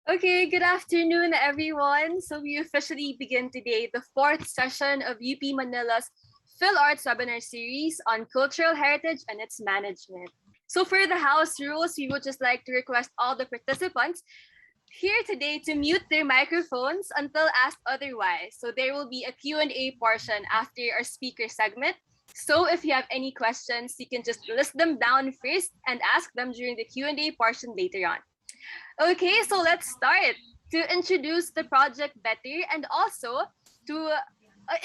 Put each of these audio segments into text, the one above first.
Okay, good afternoon, everyone. So we officially begin today the fourth session of UP Manila's PhilArts webinar series on cultural heritage and its management. So for the house rules, we would just like to request all the participants here today to mute their microphones until asked otherwise. So there will be a Q&A portion after our speaker segment. So if you have any questions, you can just list them down first and ask them during the Q&A portion later on. Okay, so let's start. To introduce the project better and also to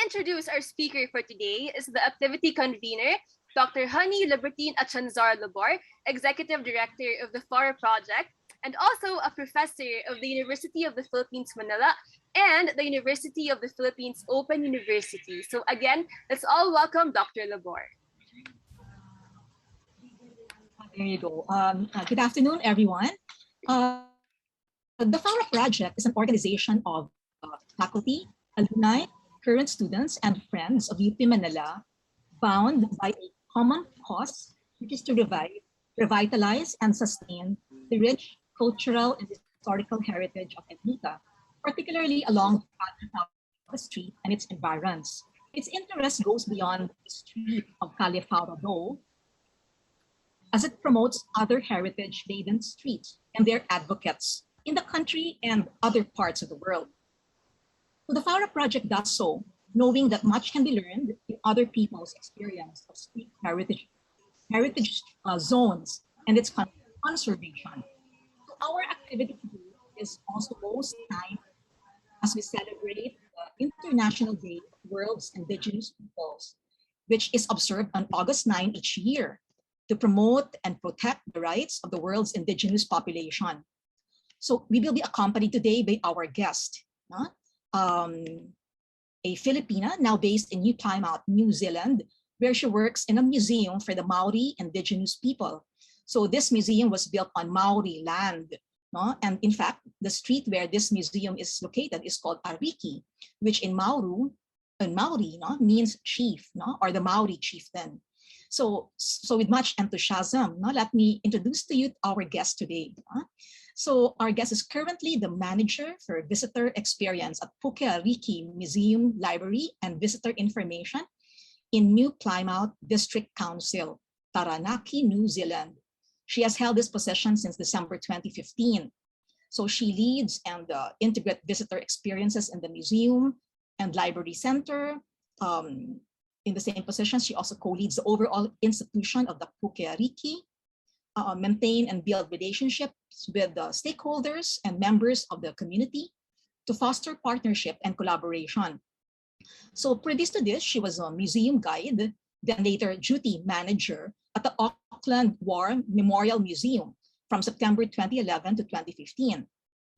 introduce our speaker for today is the activity convener, Dr. Honey Libertine Achanzar-Labor, Executive Director of the Faura Project, and also a professor of the University of the Philippines Manila and the University of the Philippines Open University. So again, let's all welcome Dr. Labor. There you go. Good afternoon, everyone. The Faura Project is an organization of faculty, alumni, current students, and friends of UP Manila, bound by a common cause, which is to revitalize and sustain the rich cultural and historical heritage of Ermita, particularly along Faura Street and its environs. Its interest goes beyond the street of Calle Faura, though, as it promotes other heritage-laden streets and their advocates in the country and other parts of the world. So the Faura Project does so, knowing that much can be learned in other people's experience of street heritage zones and its conservation. So our activity today is also most time as we celebrate the International Day of World's Indigenous Peoples, which is observed on August 9 each year to promote and protect the rights of the world's indigenous population. So we will be accompanied today by our guest, a Filipina now based in Plymouth, New Zealand, where she works in a museum for the Maori indigenous people. So this museum was built on Maori land. And in fact, the street where this museum is located is called ARIKI, which in Maori means chief, or the Maori chieftain. So with much enthusiasm, let me introduce to you our guest today. So our guest is currently the manager for visitor experience at Puke Museum, Library, and Visitor Information in New Plymouth District Council, Taranaki, New Zealand. She has held this position since December 2015. So she leads and integrates visitor experiences in the museum and library center. In the same position, she also co-leads the overall institution of the Puke maintain and build relationships with the stakeholders and members of the community to foster partnership and collaboration. So previous to this, she was a museum guide, then later duty manager at the Auckland War Memorial Museum from September 2011 to 2015.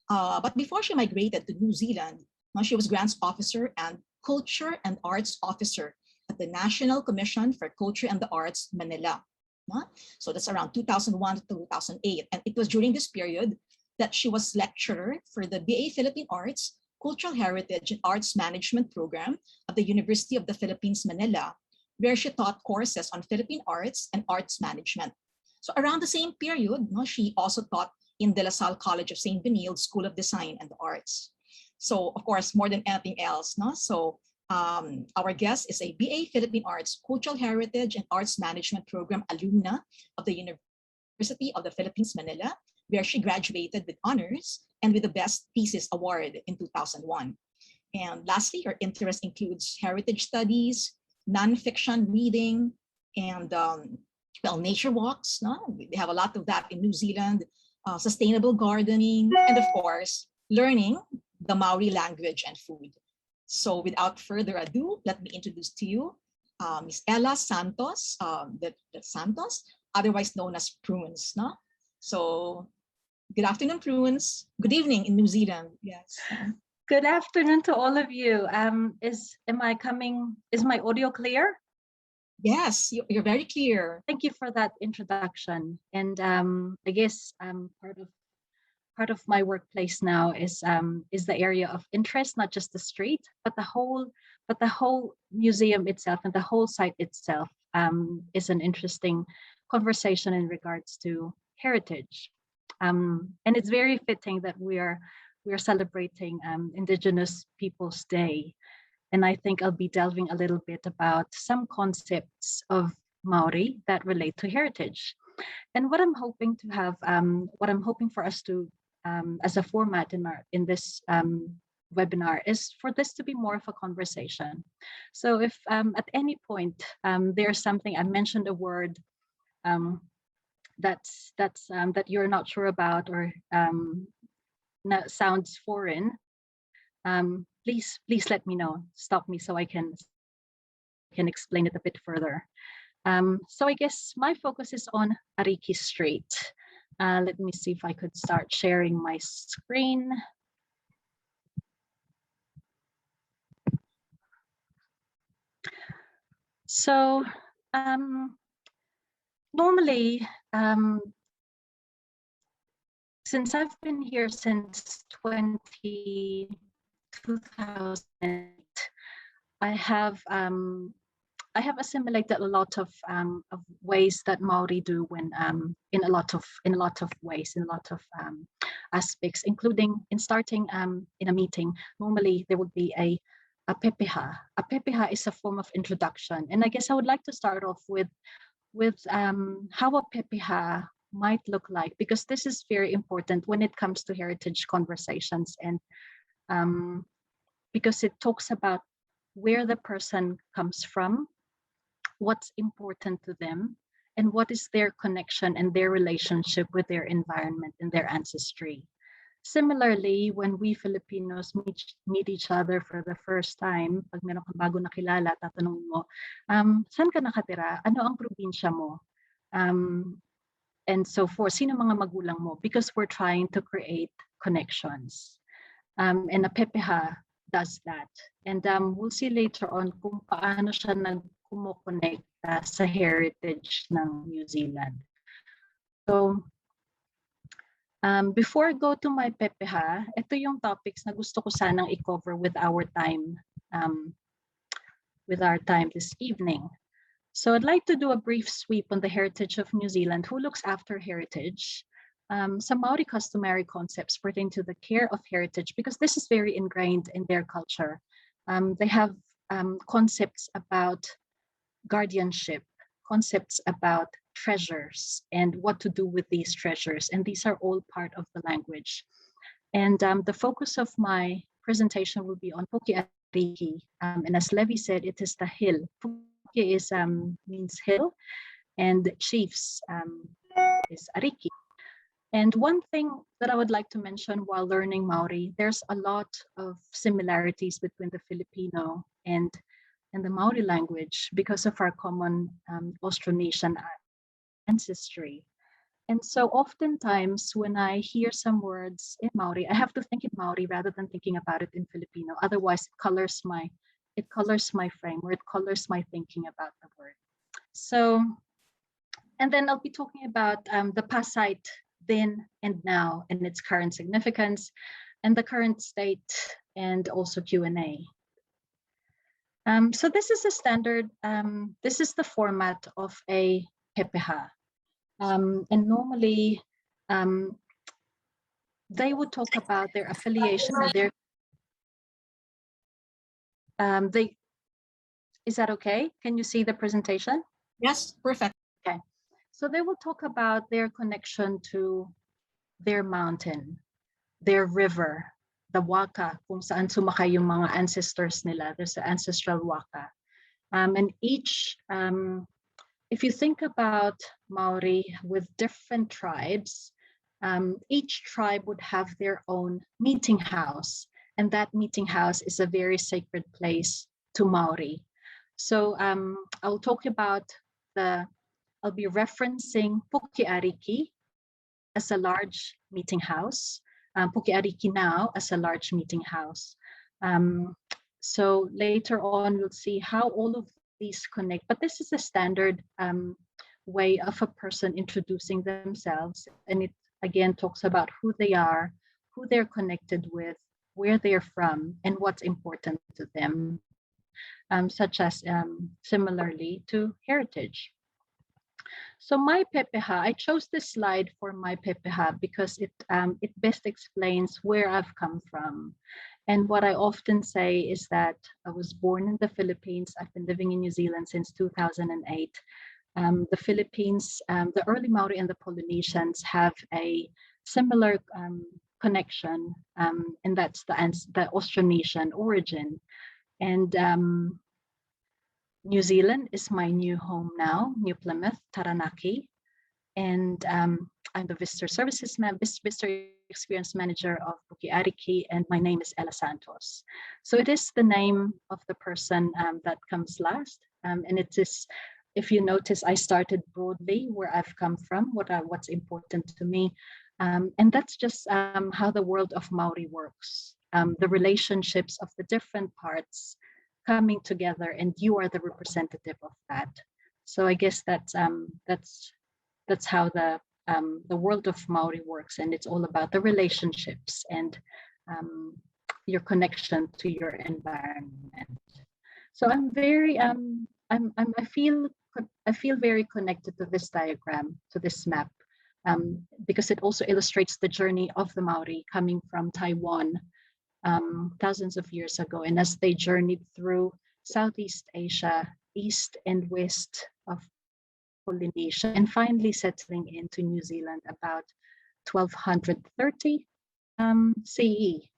But before she migrated to New Zealand, she was grants officer and culture and arts officer at the National Commission for Culture and the Arts, Manila. So that's around 2001 to 2008. And it was during this period that she was lecturer for the BA PhilArts, Cultural Heritage and Arts Management program at the University of the Philippines Manila, where she taught courses on Philippine arts and arts management. So around the same period, she also taught in De La Salle College of St. Benilde School of Design and the Arts. So of course, more than anything else, so our guest is a BA PhilArts, Cultural Heritage and Arts Management Program alumna of the University of the Philippines Manila, where she graduated with honors and with the Best Thesis Award in 2001. And lastly, her interest includes heritage studies, nonfiction reading, and nature walks. They have a lot of that in New Zealand, sustainable gardening, and of course, learning the Maori language and food. So without further ado, let me introduce to you Ms. Ella Santos, Santos, otherwise known as Prunes. So good afternoon, Prunes. Good evening in New Zealand. Yes. Good afternoon to all of you. Is my audio clear? Yes, you're very clear. Thank you for that introduction. And I guess part of my workplace now is the area of interest, not just the street, but the whole museum itself and the whole site itself is an interesting conversation in regards to heritage. And it's very fitting that we are celebrating Indigenous Peoples Day. And I think I'll be delving a little bit about some concepts of Maori that relate to heritage. And what I'm hoping to have, what I'm hoping for us to, as a format in this webinar, is for this to be more of a conversation. So if at any point there's something, I mentioned a word that you're not sure about, or sounds foreign, please let me know. Stop me so I can explain it a bit further. So I guess my focus is on ARIKI Street. Let me see if I could start sharing my screen. So normally, since I've been here since 2008, I have assimilated a lot of ways that Maori do when in a lot of ways, in a lot of aspects, including in starting in a meeting. Normally there would be a pepeha. A pepeha is a form of introduction, and I guess I would like to start off with how a pepeha might look like, because this is very important when it comes to heritage conversations, and because it talks about where the person comes from, what's important to them, and what is their connection and their relationship with their environment and their ancestry. Similarly, when we Filipinos meet each other for the first time, pag meron kang bago nakilala, tatanungin mo, saan ka nakatira? Ano ang probinsya mo? And so forth. Sino mga magulang mo? Because we're trying to create connections. And a pepeha does that. And we'll see later on kung paano siya nagkumokonekta sa heritage ng New Zealand. So, before I go to my pepeha, ito yung topics na gusto ko sanang i-cover with our time this evening. So I'd like to do a brief sweep on the heritage of New Zealand, who looks after heritage, some Maori customary concepts pertaining to the care of heritage, because this is very ingrained in their culture. They have concepts about guardianship, concepts about treasures and what to do with these treasures. And these are all part of the language. And the focus of my presentation will be on Puke Ariki. And as Levy said, it is the hill. Puke is means hill, and chiefs is Ariki. And one thing that I would like to mention while learning Maori, there's a lot of similarities between the Filipino and the Maori language because of our common Austronesian ancestry. And so oftentimes when I hear some words in Maori, I have to think in Maori rather than thinking about it in Filipino. Otherwise, it colors my frame, or it colors my thinking about the word. So, and then I'll be talking about the past site, then and now, and its current significance, and the current state, and also Q&A. So this is a standard, this is the format of a pepeha. And normally, they would talk about their affiliation and their, is that okay? Can you see the presentation? Yes, perfect. Okay. So they will talk about their connection to their mountain, their river, the waka, kung saan sumakay yung mga ancestors nila. There's the ancestral waka. And each, if you think about Maori with different tribes, each tribe would have their own meeting house. And that meeting house is a very sacred place to Maori. So I'll talk about I'll be referencing Puke Ariki as a large meeting house, Puke Ariki now as a large meeting house. So later on, we'll see how all of these connect, but this is a standard way of a person introducing themselves. And it again talks about who they are, who they're connected with, where they're from, and what's important to them, such as similarly to heritage. So my pepeha, I chose this slide for my pepeha because it best explains where I've come from. And what I often say is that I was born in the Philippines. I've been living in New Zealand since 2008. The Philippines, the early Maori and the Polynesians have a similar connection, and that's the Austronesian origin. And New Zealand is my new home now, New Plymouth, Taranaki. And I'm the visitor experience manager of Puke ARIKI, and my name is Ella Santos. So it is the name of the person that comes last. And it is, if you notice, I started broadly where I've come from, what's important to me. And that's just how the world of Maori works. The relationships of the different parts coming together, and you are the representative of that. So I guess that's how the world of Maori works, and it's all about the relationships and your connection to your environment. So I'm very I feel very connected to this diagram, to this map, because it also illustrates the journey of the Maori coming from Taiwan thousands of years ago, and as they journeyed through Southeast Asia, east and west of Polynesia, and finally settling into New Zealand about 1230 CE.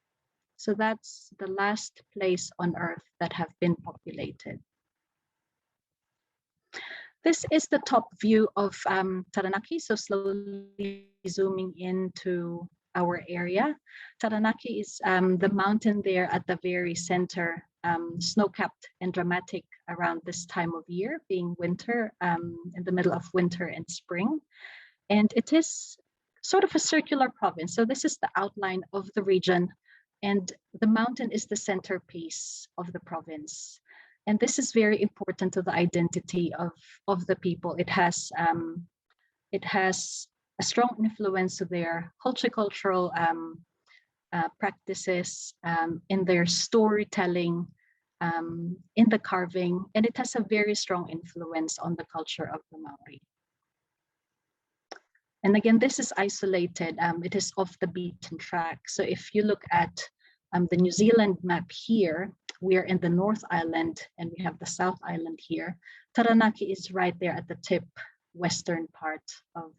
So that's the last place on Earth that have been populated. This is the top view of Taranaki, so slowly zooming into our area. Taranaki is the mountain there at the very center, snow-capped and dramatic around this time of year, being winter, in the middle of winter and spring. And it is sort of a circular province. So this is the outline of the region, and the mountain is the centerpiece of the province. And this is very important to the identity of the people. It has a strong influence to their cultural practices, in their storytelling, in the carving, and it has a very strong influence on the culture of the Maori. And again, this is isolated. It is off the beaten track. So if you look at the New Zealand map here, we are in the North Island and we have the South Island here. Taranaki is right there at the tip western part of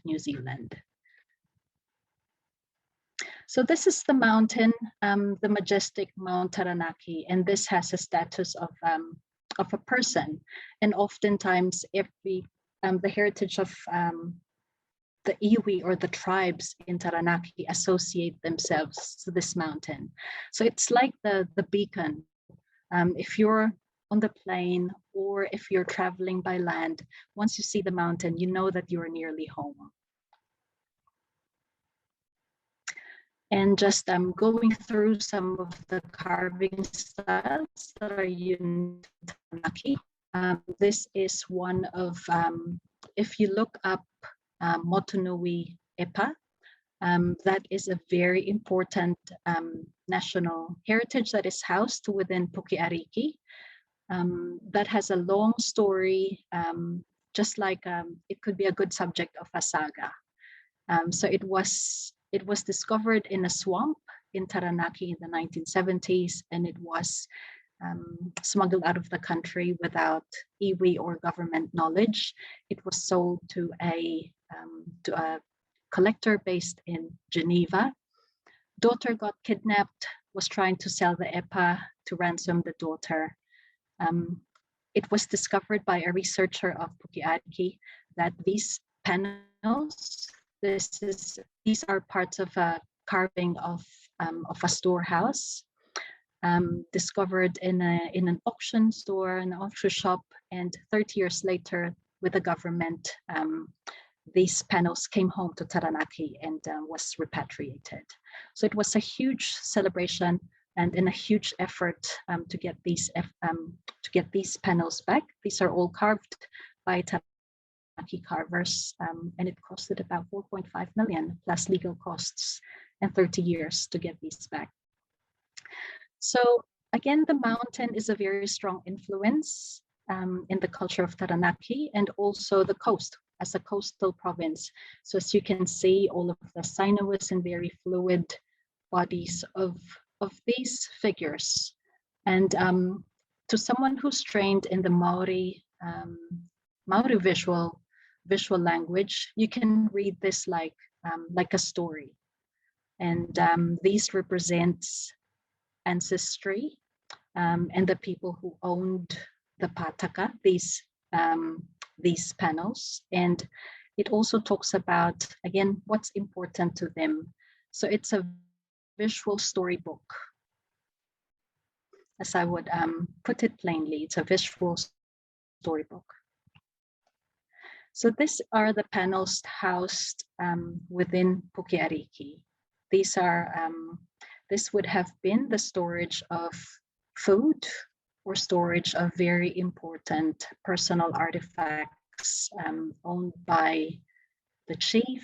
New Zealand. So this is the mountain, the majestic Mount Taranaki, and this has a status of a person. And oftentimes, the heritage of the iwi or the tribes in Taranaki associate themselves to this mountain. So it's like the beacon. If you're on the plane or if you're traveling by land, once you see the mountain, you know that you're nearly home. And just going through some of the carving styles that are unique to Taranaki. This is one of, if you look up Motunui Epa, that is a very important national heritage that is housed within Puke ARIKI. That has a long story, just like it could be a good subject of a saga. So it was discovered in a swamp in Taranaki in the 1970s, and it was smuggled out of the country without iwi or government knowledge. It was sold to a collector based in Geneva. Daughter got kidnapped, was trying to sell the EPA to ransom the daughter. It was discovered by a researcher of Puke ARIKI that these panels, these are parts of a carving of a storehouse, discovered in an auction store, an auction shop, and 30 years later, with the government, these panels came home to Taranaki and was repatriated. So it was a huge celebration and in a huge effort to get these panels back. These are all carved by Taranaki carvers, and it costed about 4.5 million plus legal costs and 30 years to get these back. So again, the mountain is a very strong influence. in the culture of Taranaki, and also the coast as a coastal province. So as you can see, all of the sinuous and very fluid bodies of these figures. And to someone who's trained in the Maori visual language, you can read this like a story. And these represents ancestry and the people who owned the pataka, these panels. And it also talks about, again, what's important to them. So it's a visual storybook. As I would put it plainly, it's a visual storybook. So these are the panels housed within Puke ARIKI. These are, this would have been the storage of food or storage of very important personal artifacts owned by the chief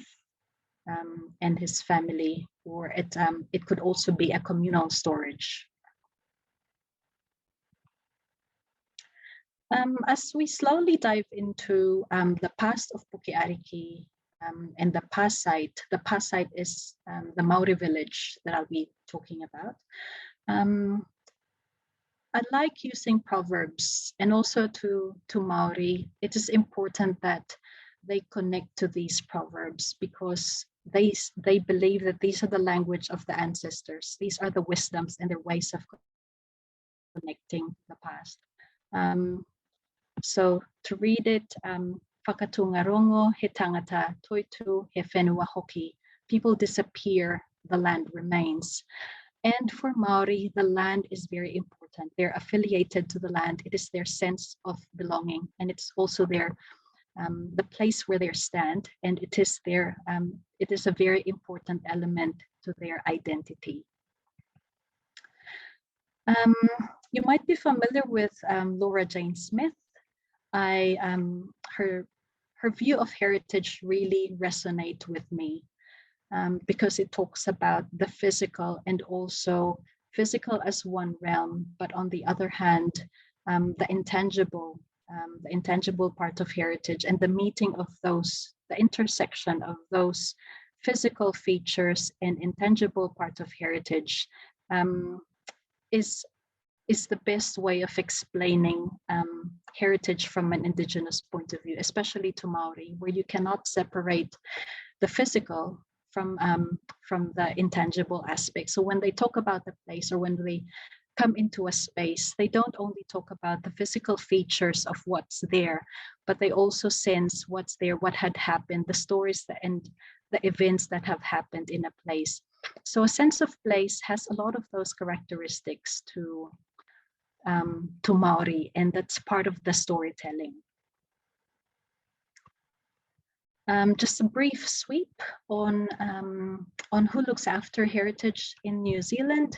and his family, or it could also be a communal storage. As we slowly dive into the past of Puke ARIKI and the past site is the Maori village that I'll be talking about. I like using proverbs, and also to Maori, it is important that they connect to these proverbs because they believe that these are the language of the ancestors. These are the wisdoms and their ways of connecting the past. So to read it, whakatungarongo he tangata toitu he whenua hoki. People disappear, the land remains. And for Maori, the land is very important. They're affiliated to the land. It is their sense of belonging, and it's also their the place where they stand, and it is a very important element to their identity. You might be familiar with Laura Jane Smith. Her view of heritage really resonate with me because it talks about the physical, and also physical as one realm, but on the other hand, the intangible part of heritage, and the meeting of those, the intersection of those physical features and intangible part of heritage is the best way of explaining heritage from an indigenous point of view, especially to Maori, where you cannot separate the physical from the intangible aspect. So when they talk about the place, or when they come into a space, they don't only talk about the physical features of what's there, but they also sense what's there, what had happened, the stories and the events that have happened in a place. So a sense of place has a lot of those characteristics to Maori, and that's part of the storytelling. Just a brief sweep on who looks after heritage in New Zealand.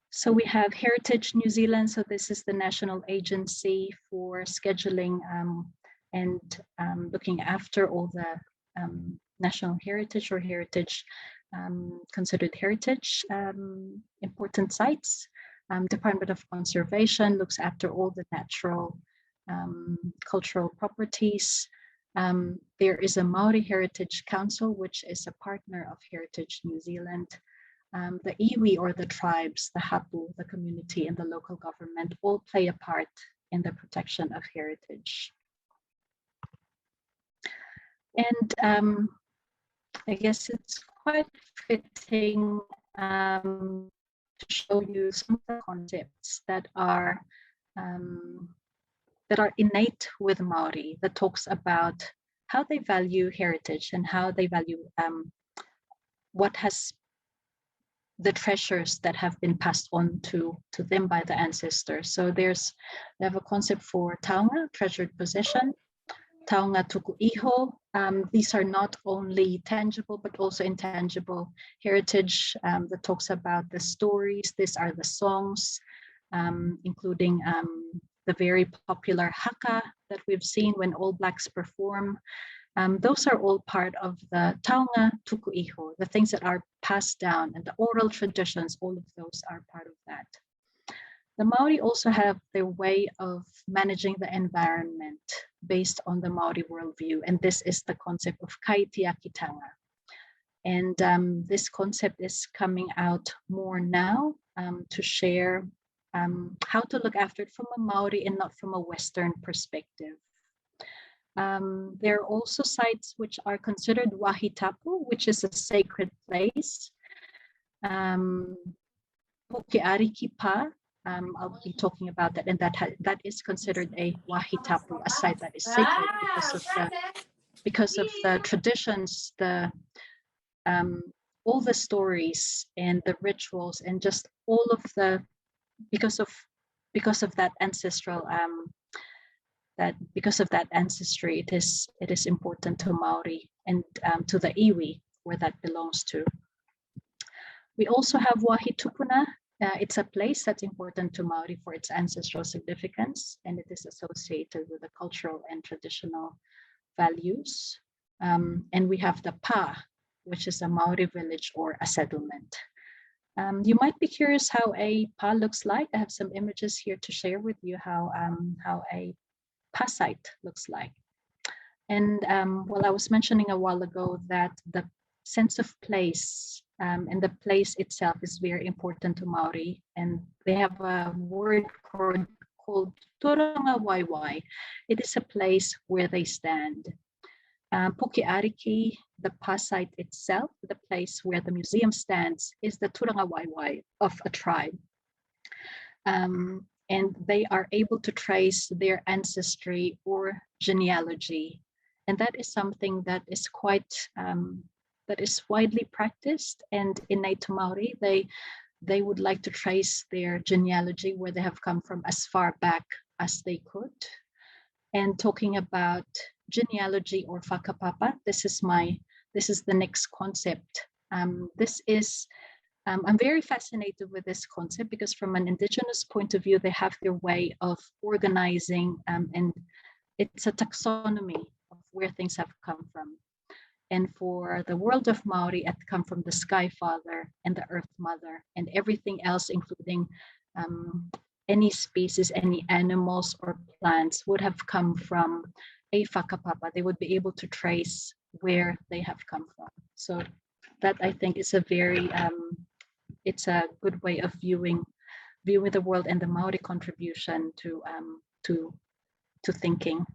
So we have Heritage New Zealand. So this is the national agency for scheduling and looking after all the national heritage or heritage considered heritage important sites. Department of Conservation looks after all the natural cultural properties. There is a Maori Heritage Council, which is a partner of Heritage New Zealand. The iwi, or the tribes, the hapu, the community, and the local government all play a part in the protection of heritage. And I guess it's quite fitting to show you some of the concepts that are innate with Maori, that talks about how they value heritage and how they value what has the treasures that have been passed on to them by the ancestors. So they have a concept for taonga, treasured possession, taonga tuku iho. These are not only tangible, but also intangible heritage that talks about the stories. These are the songs, including the very popular haka that we've seen when All Blacks perform. Those are all part of the taonga tuku iho, the things that are passed down, and the oral traditions, all of those are part of that. The Maori also have their way of managing the environment based on the Maori worldview, and this is the concept of kaitiakitanga. And this concept is coming out more now to share how to look after it from a Maori and not from a Western perspective. There are also sites which are considered wahitapu, which is a sacred place. Puke ARIKI pa, I'll be talking about that, and that is considered a wahitapu, a site that is sacred because of the traditions, all the stories and the rituals, and just all of the because of that ancestral ancestry, it is important to Maori and to the iwi where that belongs to. We also have Wahitupuna. It's a place that's important to Maori for its ancestral significance, and it is associated with the cultural and traditional values. And we have the Pa, which is a Maori village or a settlement. You might be curious how a Pa looks like. I have some images here to share with you how a Pa site looks like. And well, I was mentioning a while ago that the sense of place and the place itself is very important to Maori, and they have a word called Turanga Waiwai. It is a place where they stand. Puke ARIKI, the Pa site itself, the place where the museum stands, is the Turanga Waiwai of a tribe. And they are able to trace their ancestry or genealogy. And that is something that is quite, that is widely practiced and innate to Maori. They would like to trace their genealogy, where they have come from, as far back as they could. And talking about genealogy or whakapapa, this is the next concept. I'm very fascinated with this concept because from an Indigenous point of view, they have their way of organizing, and it's a taxonomy of where things have come from. And for the world of Maori, it come from the Sky Father and the Earth Mother, and everything else, including any species, any animals or plants, would have come from a whakapapa. They would be able to trace where they have come from. So that, I think, is a very it's a good way of viewing the world and the Maori contribution to thinking.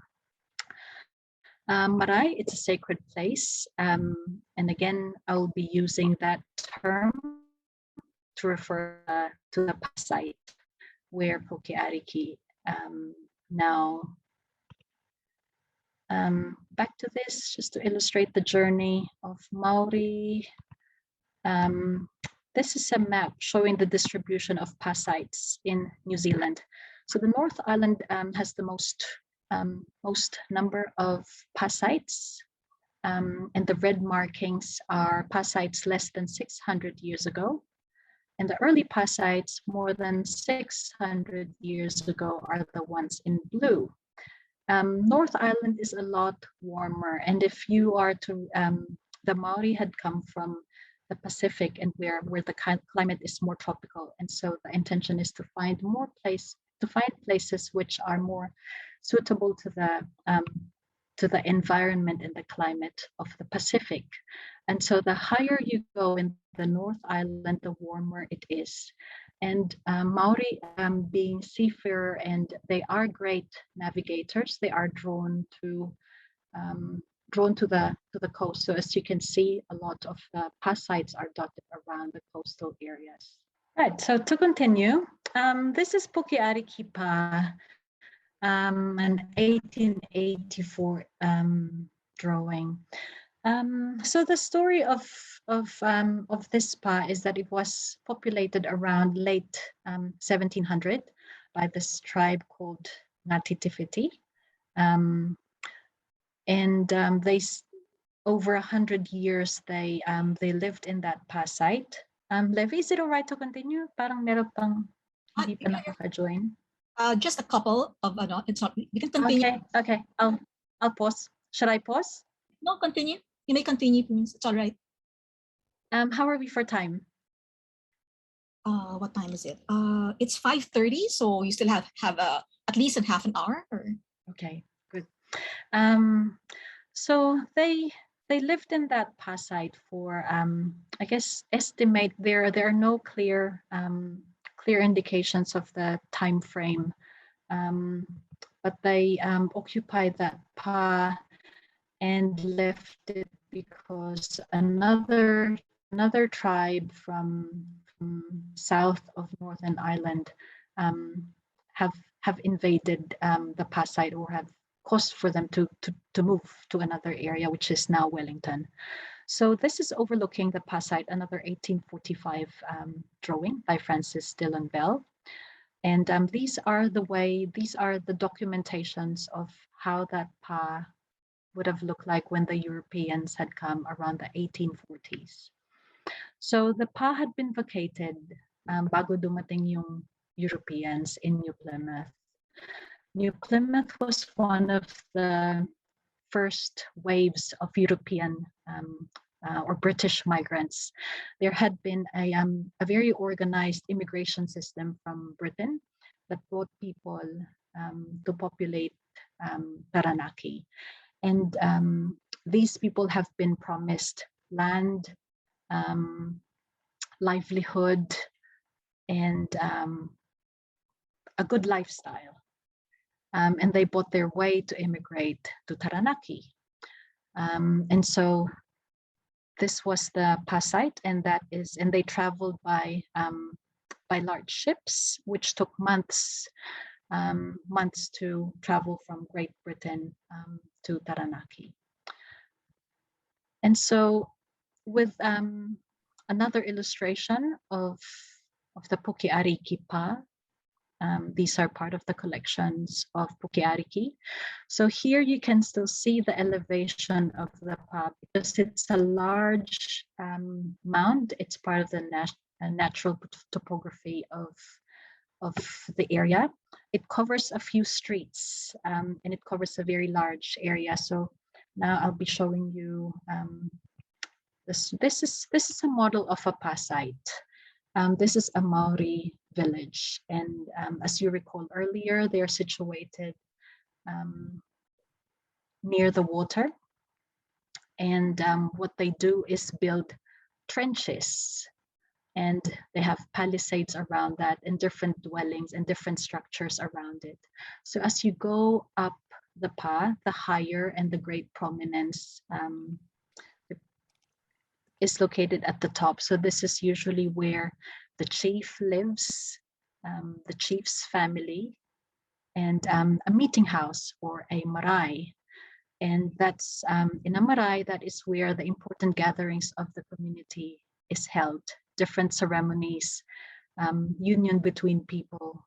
Marae, it's a sacred place, and again, I'll be using that term to refer to the Pa site where Puke ARIKI now. Back to this, just to illustrate the journey of Maori. This is a map showing the distribution of Pa sites in New Zealand. So the North Island has the most number of Pa sites, and the red markings are Pa sites less than 600 years ago. And the early Pa sites more than 600 years ago are the ones in blue. North Island is a lot warmer, and if you are to, the Maori had come from the Pacific, and where the climate is more tropical, and so the intention is to find places which are more suitable to the environment and the climate of the Pacific. And so the higher you go in the North Island, the warmer it is. And Maori, being seafarer, and they are great navigators, they are drawn to the coast. So as you can see, a lot of the Pa sites are dotted around the coastal areas. Right, so to continue, this is Puke ARIKI Pa, an 1884 drawing. So the story of this Pa is that it was populated around late 1700 by this tribe called Ngati Tifiti. And they, over 100 years, they lived in that Pa site. Levy, is it all right to continue? Parang meron pang hindi pa nakaka-join. Just a couple of, it's not, you can continue. Okay, I'll pause. Should I pause? No, continue. You may continue, please. It's all right. How are we for time? What time is it? It's 5:30, so you still have at least a half an hour. Or... Okay, good. So they lived in that pa site for I guess estimate there are no clear clear indications of the time frame, but they occupied that pa and left it because another tribe from south of Northern Ireland have invaded the pa site, or have caused for them to move to another area, which is now Wellington. So this is overlooking the pa site, another 1845 drawing by Francis Dillon Bell. And these are the documentations of how that pa would have looked like when the Europeans had come around the 1840s. So the pa had been vacated bago dumating yung Europeans in New Plymouth. New Plymouth was one of the first waves of European or British migrants. There had been a very organized immigration system from Britain that brought people to populate Taranaki. And these people have been promised land, livelihood, and a good lifestyle. And they bought their way to immigrate to Taranaki. And so this was the pa site, and they traveled by large ships, which took months to travel from Great Britain to Taranaki. And so with another illustration of the Puke ARIKI pa, these are part of the collections of Puke ARIKI. So here you can still see the elevation of the pa, because it's a large mound. It's part of the natural topography of the area. It covers a few streets, and it covers a very large area. So now I'll be showing you this is a model of a pa site. This is a Maori village, and as you recall earlier, they are situated near the water, and what they do is build trenches, and they have palisades around that, and different dwellings and different structures around it. So as you go up the pa, the higher and the great prominence is located at the top. So this is usually where the chief lives, the chief's family, and a meeting house or a marae. And that's in a marae, that is where the important gatherings of the community is held, different ceremonies, union between people,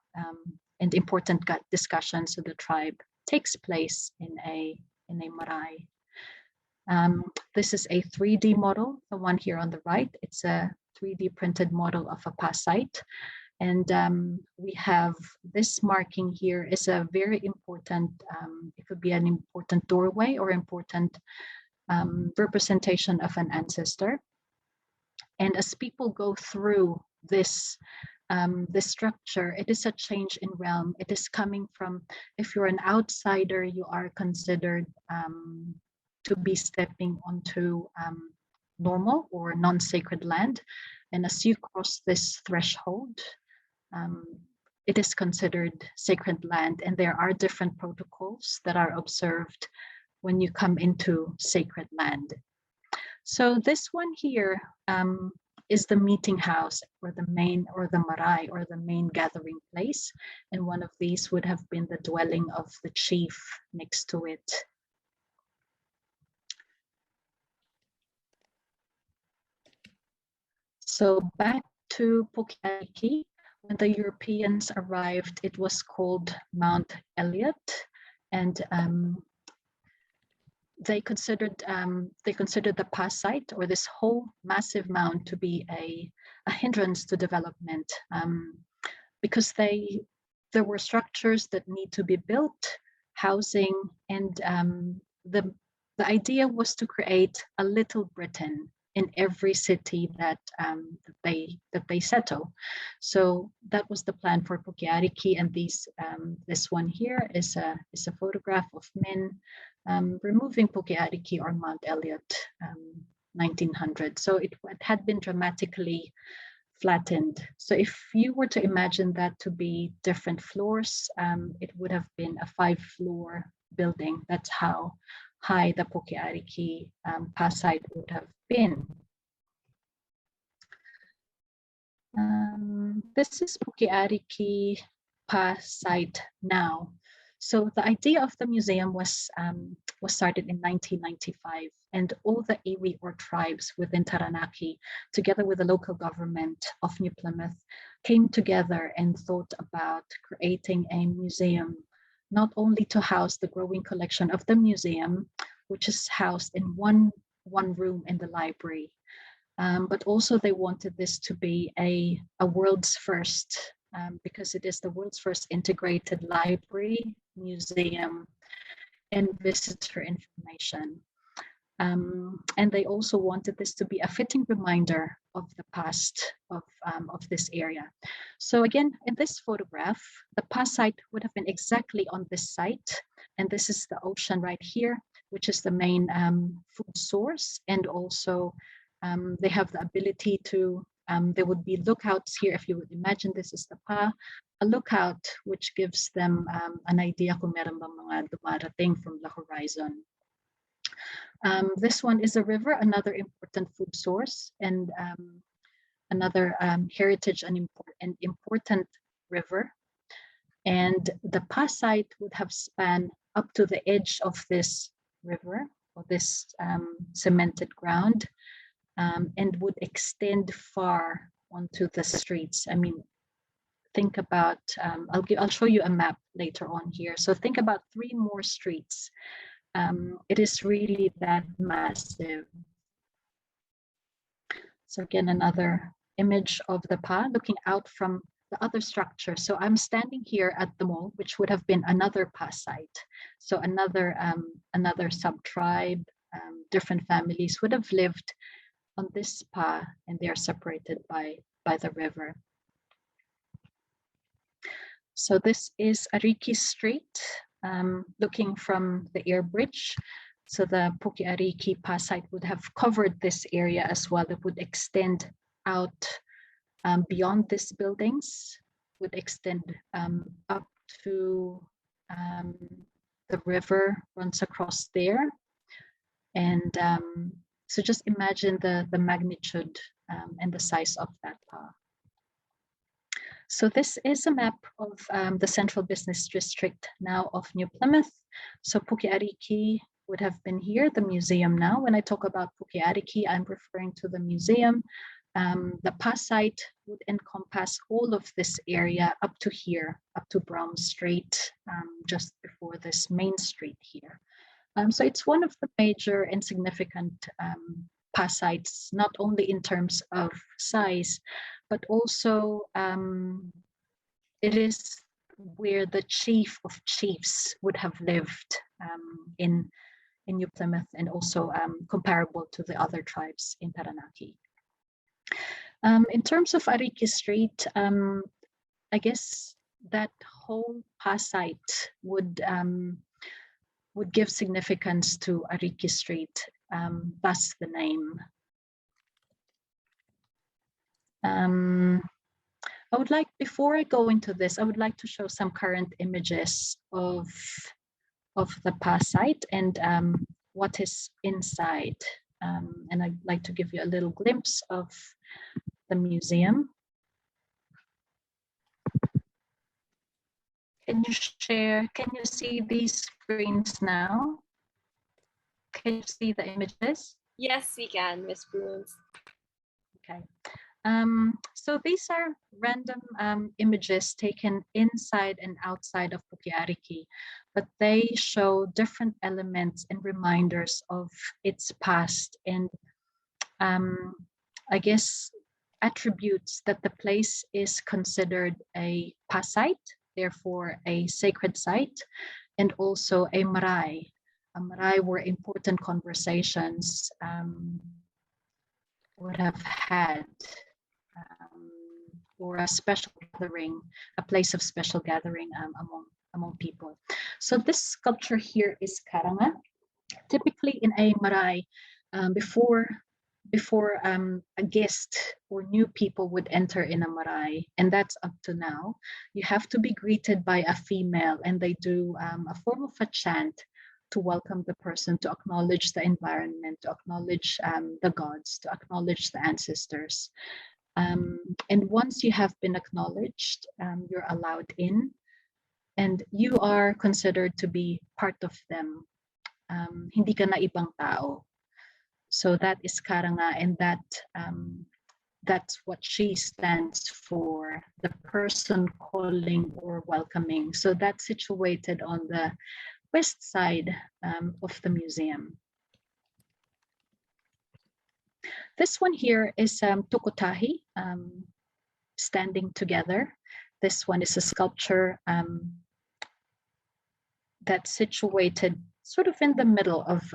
and important discussions of the tribe takes place in a marae. This is a 3D model, the one here on the right. It's a 3D printed model of a pa site. And we have this marking here is a very important, it could be an important doorway or important representation of an ancestor. And as people go through this structure, it is a change in realm. It is coming from, if you're an outsider, you are considered to be stepping onto normal or non-sacred land. And as you cross this threshold, it is considered sacred land, and there are different protocols that are observed when you come into sacred land. So this one here is the meeting house, or the main, or the marae, or the main gathering place. And one of these would have been the dwelling of the chief next to it. So back to Puke ARIKI, when the Europeans arrived, it was called Mount Elliot, and they considered the pa site, or this whole massive mound, to be a hindrance to development, because there were structures that need to be built, housing, and the idea was to create a little Britain in every city that they settle. So that was the plan for Puke Ariki, and this one here is a photograph of men removing Puke Ariki or Mount Elliot, 1900. So it had been dramatically flattened. So if you were to imagine that to be different floors, it would have been a 5-floor building. That's how high the Puke Ariki site would have been. This is Puke Ariki site now. So the idea of the museum was started in 1995, and all the iwi or tribes within Taranaki, together with the local government of New Plymouth, came together and thought about creating a museum, not only to house the growing collection of the museum, which is housed in one room in the library, but also they wanted this to be a world's first, because it is the world's first integrated library, museum, and visitor information. And they also wanted this to be a fitting reminder of the past of this area. So again, in this photograph, the past site would have been exactly on this site. And this is the ocean right here, which is the main food source. And also they have the ability to, there would be lookouts here. If you would imagine this is the pa, a lookout, which gives them an idea kung meron bang mga dumarating from the horizon. This one is a river, another important food source, and another heritage and important river. And the past site would have spanned up to the edge of this river, or this cemented ground, and would extend far onto the streets. I mean, think about, I'll show you a map later on here. So think about 3 more streets. It is really that massive. So again, another image of the pa looking out from the other structure. So I'm standing here at the mall, which would have been another pa site. So another sub-tribe, different families would have lived on this pa, and they are separated by the river. So this is ARIKI Street, looking from the air bridge. So the Puke Ariki pa site would have covered this area as well. It would extend out beyond these buildings, would extend up to the river runs across there. And so just imagine the magnitude and the size of that pa. So this is a map of the central business district now of New Plymouth. So Puke Ariki would have been here, the museum now. When I talk about Puke Ariki, I'm referring to the museum. The pa site would encompass all of this area up to here, up to Brown Street, just before this main street here. So it's one of the major and significant pa sites, not only in terms of size, but also it is where the chief of chiefs would have lived in New Plymouth, and also comparable to the other tribes in Taranaki. In terms of ARIKI Street, I guess that whole pa site would give significance to ARIKI Street, thus the name. I would like, before I go into this, I would like to show some current images of the pa site and what is inside. And I'd like to give you a little glimpse of the museum. Can you share, can you see these screens now? Can you see the images? Yes, we can, Ms. Prunes. Okay. So these are random images taken inside and outside of Puke Ariki, but they show different elements and reminders of its past, and I guess attributes that the place is considered a pa site, therefore a sacred site, and also a marae. A marae were important conversations had or a special gathering, a place of special gathering among people. So this sculpture here is karanga. Typically in a marae, before a guest or new people would enter in a marae, and that's up to now, you have to be greeted by a female, and they do a form of a chant to welcome the person, to acknowledge the environment, to acknowledge the gods, to acknowledge the ancestors. And once you have been acknowledged, you're allowed in, and you are considered to be part of them. Hindi ka na ibang tao. So that is karanga, and that's what she stands for, the person calling or welcoming. So that's situated on the west side of the museum. This one here is Tukutahi, standing together. This one is a sculpture that's situated sort of in the middle of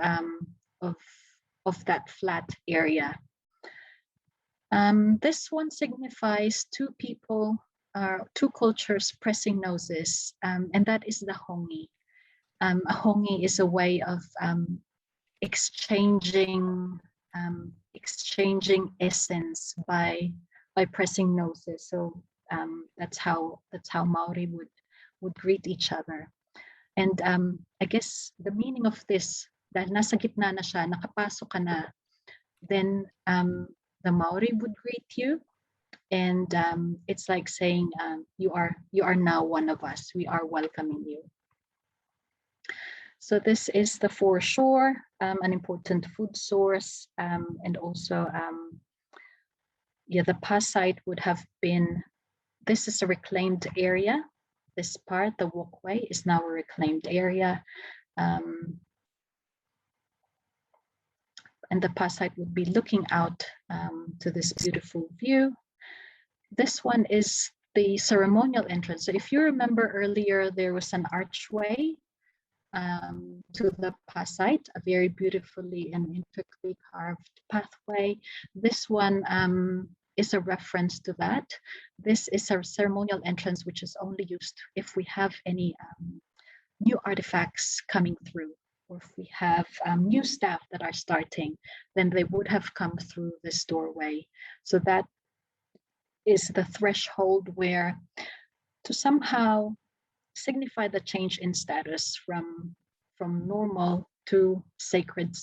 that flat area. This one signifies two people, two cultures pressing noses, and that is the hongi. A hongi is a way of exchanging essence by pressing noses. So that's how Maori would greet each other. And I guess the meaning of this, dahil nasa gitna na siya, nakapasok ka na, then the Maori would greet you, and it's like saying you are now one of us. We are welcoming you. So this is the foreshore, an important food source, and also the past site would have been. This is a reclaimed area. This part, the walkway, is now a reclaimed area. And the past site would be looking out to this beautiful view. This one is the ceremonial entrance. So if you remember earlier, there was an archway to the past site, a very beautifully and intricately carved pathway. This one is a reference to that. This is a ceremonial entrance which is only used if we have any new artifacts coming through, or if we have new staff that are starting, then they would have come through this doorway. So that is the threshold where, to somehow signify the change in status from normal to sacred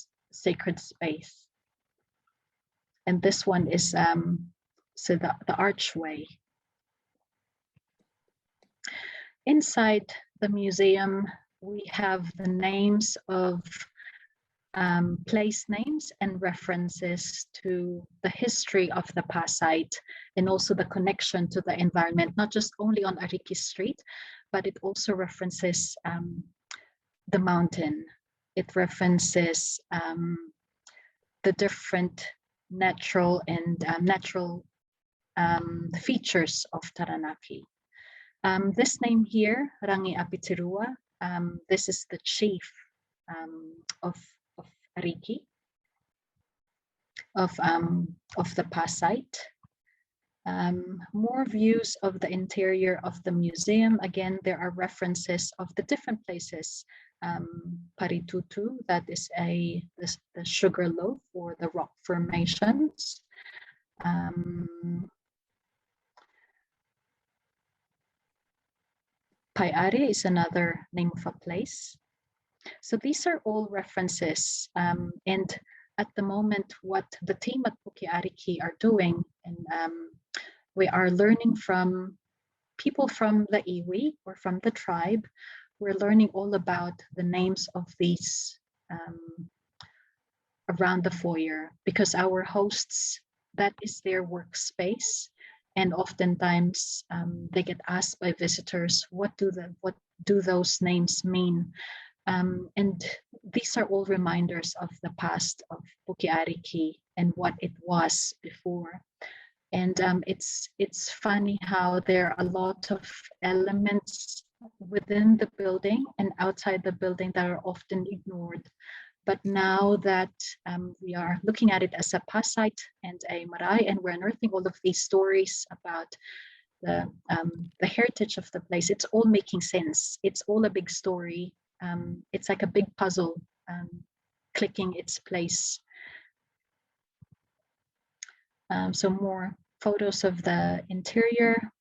space. And this one is so the archway. Inside the museum, we have the names of place names and references to the history of the past site, and also the connection to the environment, not just only on ARIKI Street, but it also references the mountain. It references the different natural features of Taranaki. This name here, Rangi Apitirua, this is the chief of ARIKI, of the past site. More views of the interior of the museum. Again, there are references of the different places. Paritutu, that is the sugar loaf or the rock formations. Paiare is another name of a place. So these are all references, and at the moment, what the team at Puke ARIKI are doing, and we are learning from people from the iwi or from the tribe. We're learning all about the names of these around the foyer, because our hosts, that is their workspace, and oftentimes they get asked by visitors, what do those names mean? And these are all reminders of the past of Puke ARIKI and what it was before. And it's funny how there are a lot of elements within the building and outside the building that are often ignored. But now that we are looking at it as a past site and a marae, and we're unearthing all of these stories about the heritage of the place, it's all making sense. It's all a big story. It's like a big puzzle clicking its place. So more photos of the interior.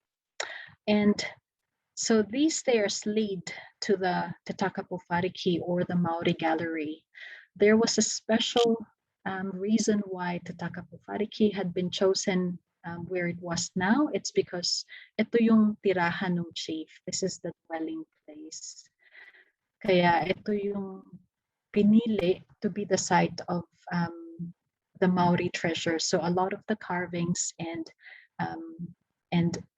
And so these stairs lead to the Takapo-Fariki, or the Maori Gallery. There was a special reason why Takapo-Fariki had been chosen where it was now. It's because ito yung tirahan ng chief. This is the dwelling place. Kaya ito yung pinili to be the site of the Maori treasure. So a lot of the carvings and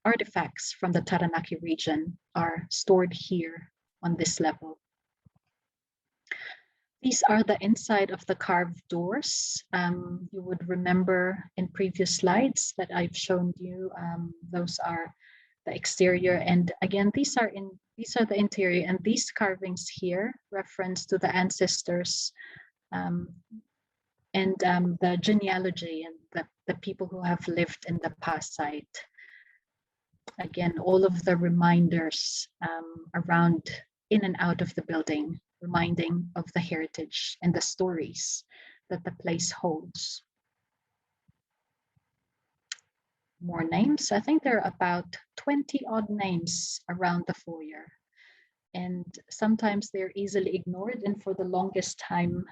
artifacts from the Taranaki region are stored here on this level. These are the inside of the carved doors. You would remember in previous slides that I've shown you, those are the exterior. And again, these are the interior, and these carvings here reference to the ancestors and the genealogy and the people who have lived in the past site. Again, all of the reminders around in and out of the building, reminding of the heritage and the stories that the place holds. More names. I think there are about 20 odd names around the foyer. And sometimes they're easily ignored. And for the longest time,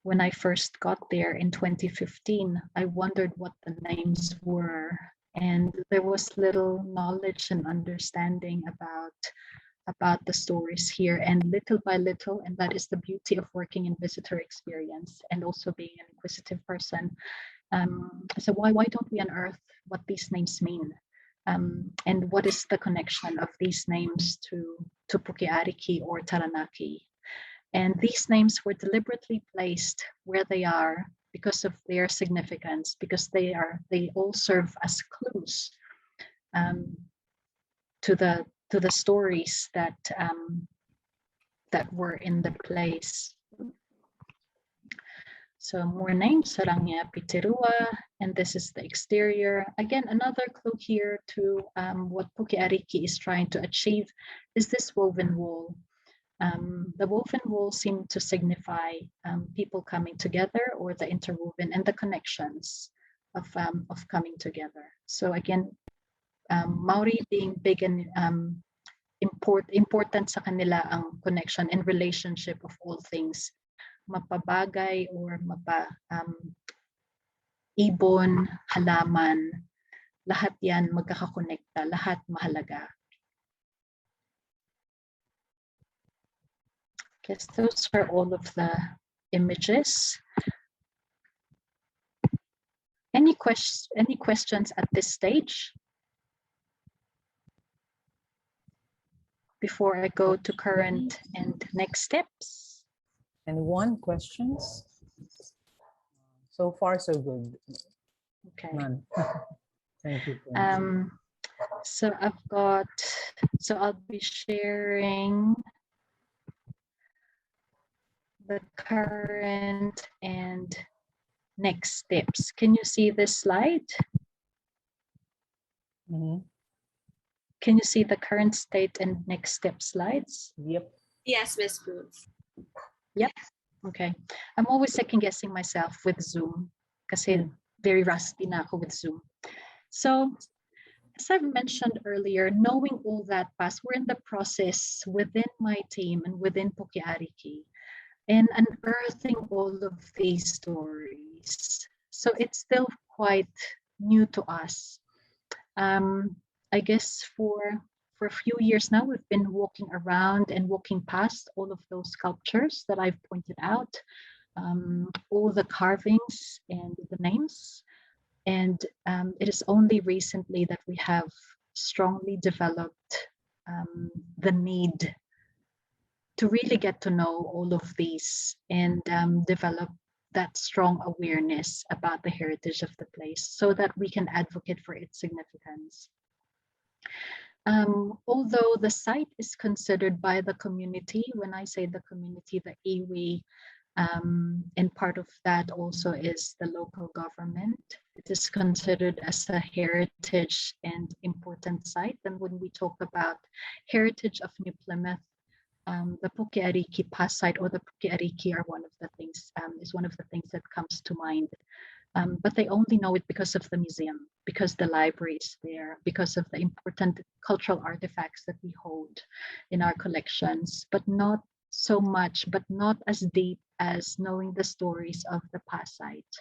when I first got there in 2015, I wondered what the names were. And there was little knowledge and understanding about the stories here, and little by little, and that is the beauty of working in visitor experience and also being an inquisitive person. So why don't we unearth what these names mean? And what is the connection of these names to Puke Ariki or Taranaki? And these names were deliberately placed where they are because of their significance, because they all serve as clues to the stories that were in the place. So more names, Sarangya Pitirua, and this is the exterior. Again, another clue here to what Puke Ariki is trying to achieve is this woven wall. The woven wall seemed to signify people coming together, or the interwoven and the connections of coming together. So again, Maori being big and important sa kanila ang connection and relationship of all things. Mapabagay or ibon, halaman, lahat yan magkakakonekta, lahat mahalaga. Guess those are all of the images. Any questions at this stage? Before I go to current and next steps. Anyone? Questions? So far, so good. Okay. None. Thank you. So I'll be sharing the current and next steps. Can you see this slide? Mm-hmm. Can you see the current state and next step slides? Yep. Yes, Miss Prunes. Yep. Okay. I'm always second guessing myself with Zoom kasi very rusty na ako with Zoom. So as I've mentioned earlier, knowing all that past, we're in the process within my team and within Puke Ariki and unearthing all of these stories. So it's still quite new to us. I guess for a few years now, we've been walking around and walking past all of those sculptures that I've pointed out, all the carvings and the names. And it is only recently that we have strongly developed the need to really get to know all of these and develop that strong awareness about the heritage of the place so that we can advocate for its significance. Although the site is considered by the community, when I say the community, the iwi, and part of that also is the local government. It is considered as a heritage and important site. And when we talk about heritage of New Plymouth, the Puke ARIKI past site or the Puke ARIKI are one of the things, is one of the things that comes to mind. But they only know it because of the museum, because the library is there, because of the important cultural artifacts that we hold in our collections, but not so much, but not as deep as knowing the stories of the past site,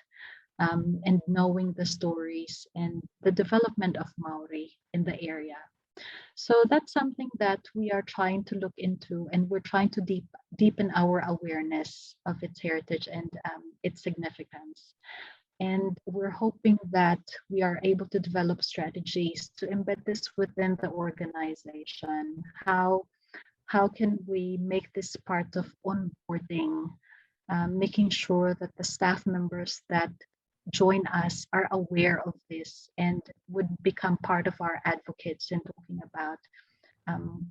and knowing the stories and the development of Maori in the area. So that's something that we are trying to look into, and we're trying to deepen our awareness of its heritage and its significance. And we're hoping that we are able to develop strategies to embed this within the organization. How can we make this part of onboarding, making sure that the staff members that join us are aware of this and would become part of our advocates in talking about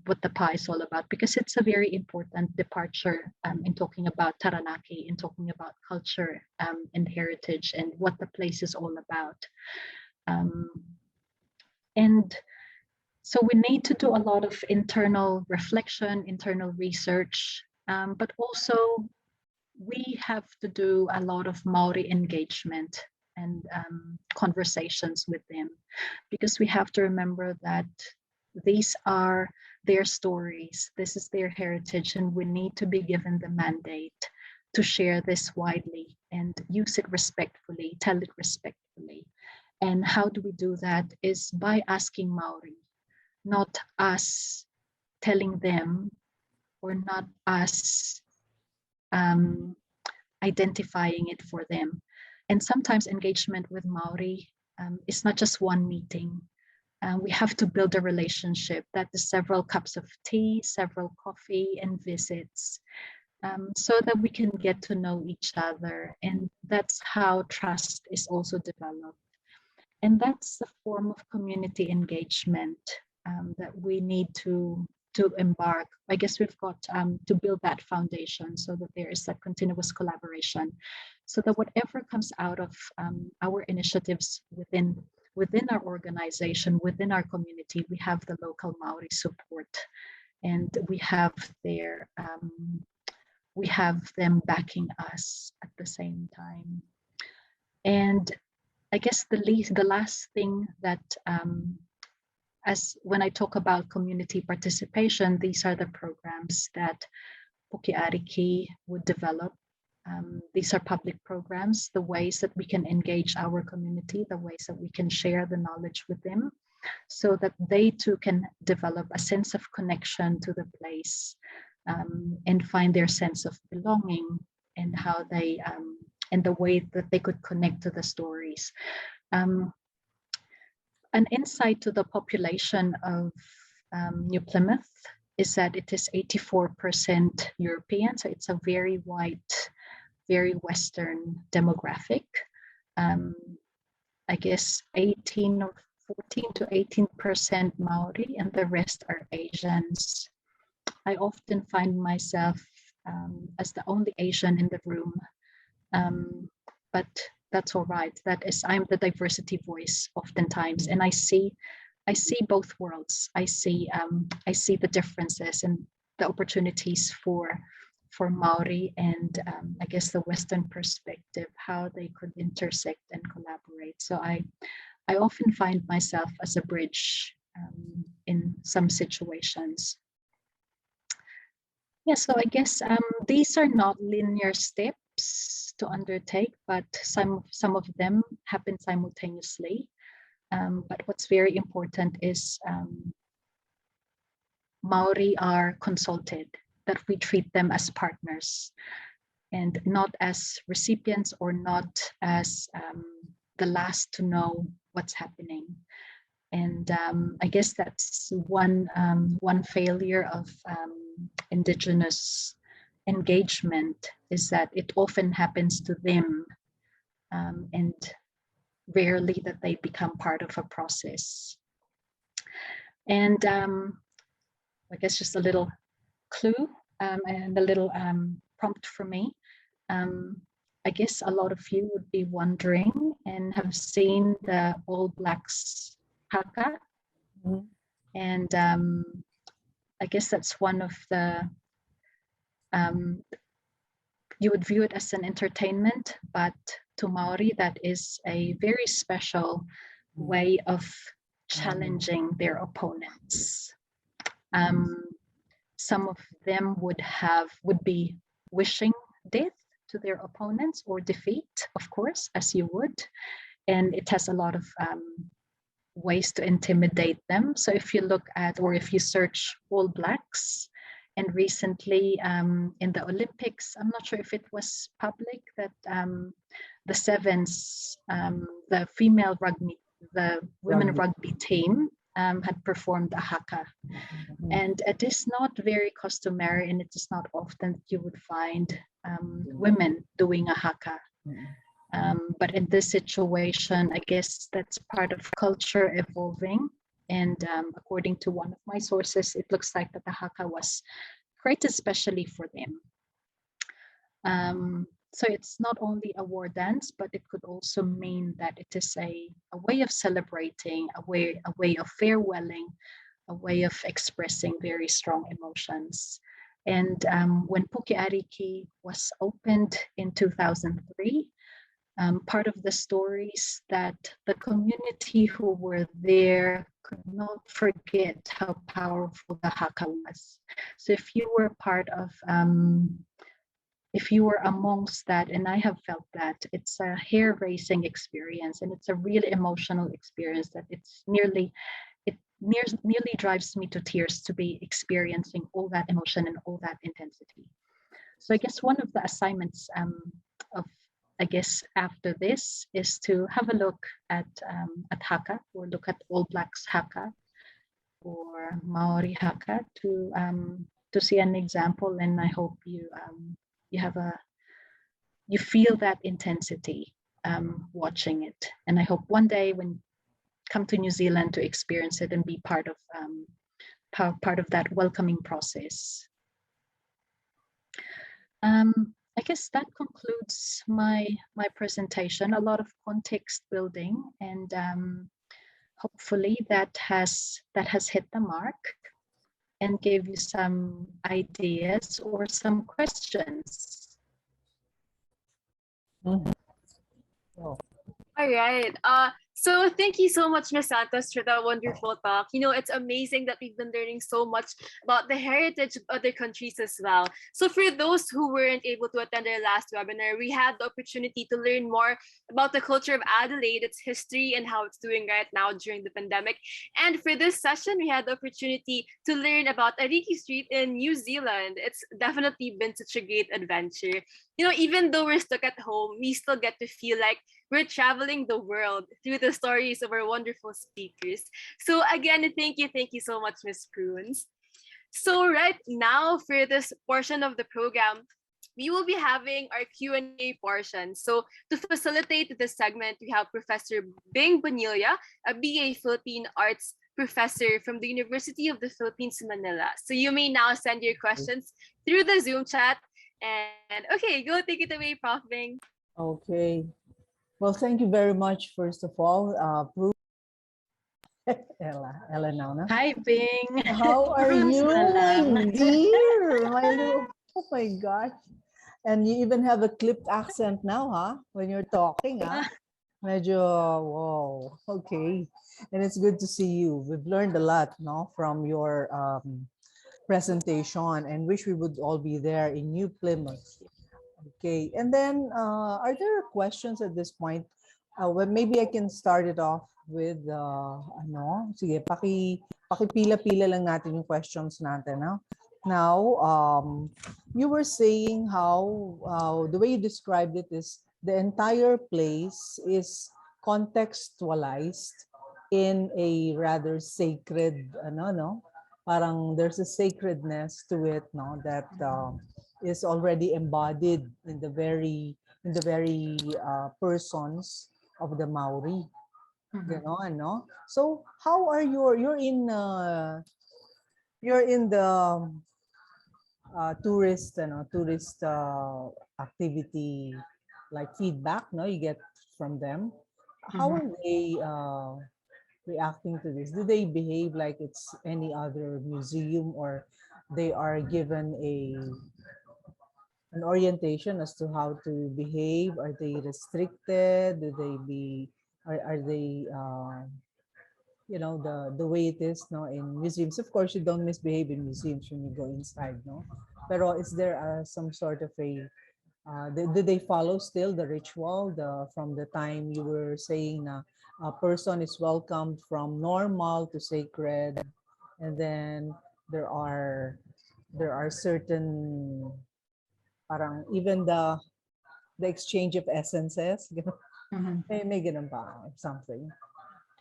what the PA is all about, because it's a very important departure in talking about Taranaki, in talking about culture and heritage and what the place is all about. And so we need to do a lot of internal reflection, internal research, but also we have to do a lot of Maori engagement and conversations with them, because we have to remember that these are their stories, this is their heritage, and we need to be given the mandate to share this widely and use it respectfully, tell it respectfully. And how do we do that is by asking Maori, not us telling them or not us identifying it for them. And sometimes engagement with Maori is not just one meeting. We have to build a relationship that is several cups of tea, several coffee and visits, so that we can get to know each other. And that's how trust is also developed. And that's a form of community engagement that we need to embark. I guess we've got to build that foundation so that there is that continuous collaboration, so that whatever comes out of our initiatives within our organization, within our community, we have the local Maori support, and we have them backing us at the same time. And I guess the last thing that, as when I talk about community participation, these are the programs that Puke ARIKI would develop. These are public programs, the ways that we can engage our community, the ways that we can share the knowledge with them, so that they too can develop a sense of connection to the place, and find their sense of belonging, and how they, and the way that they could connect to the stories. An insight to the population of New Plymouth is that it is 84% European, so it's a very white, very Western demographic. I guess 14 to 18% Maori, and the rest are Asians. I often find myself as the only Asian in the room, but that's all right. That is, I'm the diversity voice oftentimes, and I see both worlds. I see the differences and the opportunities for Maori and I guess the Western perspective, how they could intersect and collaborate. So I often find myself as a bridge in some situations. Yeah, so I guess these are not linear steps to undertake, but some of them happen simultaneously. But what's very important is Maori are consulted, that we treat them as partners and not as recipients, or not as the last to know what's happening. And I guess that's one failure of Indigenous engagement, is that it often happens to them, and rarely that they become part of a process. And I guess just a little clue and a little prompt for me. I guess a lot of you would be wondering and have seen the All Blacks haka. Mhm. And I guess that's one of the, you would view it as an entertainment, but to Maori, that is a very special way of challenging their opponents. Some of them would be wishing death to their opponents or defeat, of course, as you would. And it has a lot of ways to intimidate them. So if you look at, or if you search All Blacks, and recently in the Olympics, I'm not sure if it was public that the Sevens, the female rugby, the women rugby team had performed a haka. And it is not very customary, and it is not often that you would find women doing a haka. But in this situation, I guess that's part of culture evolving. And according to one of my sources, it looks like that the haka was created especially for them. So it's not only a war dance, but it could also mean that it is a way of celebrating, a way of farewelling, a way of expressing very strong emotions. And when Puke ARIKI was opened in 2003, part of the stories that the community who were there could not forget how powerful the haka was. So if you were part of, if you were amongst that, and I have felt that, it's a hair-raising experience, and it's a really emotional experience that it nearly drives me to tears to be experiencing all that emotion and all that intensity. So I guess one of the assignments of, I guess, after this is to have a look at haka, or look at All Blacks haka or Maori haka to see an example. And I hope you you feel that intensity watching it. And I hope one day when you come to New Zealand to experience it and be part of that welcoming process. I guess that concludes my presentation. A lot of context building, and hopefully that has hit the mark and gave you some ideas or some questions. Mhm. Oh, All right. So thank you so much, Ms. Santos, for that wonderful talk. You know, it's amazing that we've been learning so much about the heritage of other countries as well. So for those who weren't able to attend our last webinar, we had the opportunity to learn more about the culture of Adelaide, its history, and how it's doing right now during the pandemic. And for this session, we had the opportunity to learn about ARIKI Street in New Zealand. It's definitely been such a great adventure. You know, even though we're stuck at home, we still get to feel like we're traveling the world through the stories of our wonderful speakers. So again, thank you so much, Ms. Prunes. So right now, for this portion of the program, we will be having our Q&A portion. So to facilitate this segment, we have Professor Bonilla, a BA Philippine Arts professor from the University of the Philippines Manila. So you may now send your questions through the Zoom chat. And okay, go take it away, Prof. Bing. okay. Well, thank you very much, first of all, Prunes. Ella now, no? Hi, Bing. How are Prunes you, na lang. my dear? My little, oh my gosh. And you even have a clipped accent now, huh? When you're talking, huh? Medyo, whoa, okay. And it's good to see you. We've learned a lot, no, from your presentation, and wish we would all be there in New Plymouth. Okay, and then are there questions at this point? Well, maybe I can start it off with, ano, sige, pakipila-pila lang natin yung questions natin. No? Now, you were saying how the way you described it is the entire place is contextualized in a rather sacred, no? Parang there's a sacredness to it, no? That is already embodied in the very persons of the Maori. Ganon, no? So how are you're in the tourist activity, like feedback, no, you get from them. How are they reacting to this? Do they behave like it's any other museum, or they are given an orientation as to how to behave? Are they restricted? Do they be are they the way it is, no, in museums? Of course, you don't misbehave in museums when you go inside, no. Pero is there some sort of a did they follow still the ritual from the time you were saying a person is welcomed from normal to sacred, and then there are certain, parang even the exchange of essences, may ganun pa or something.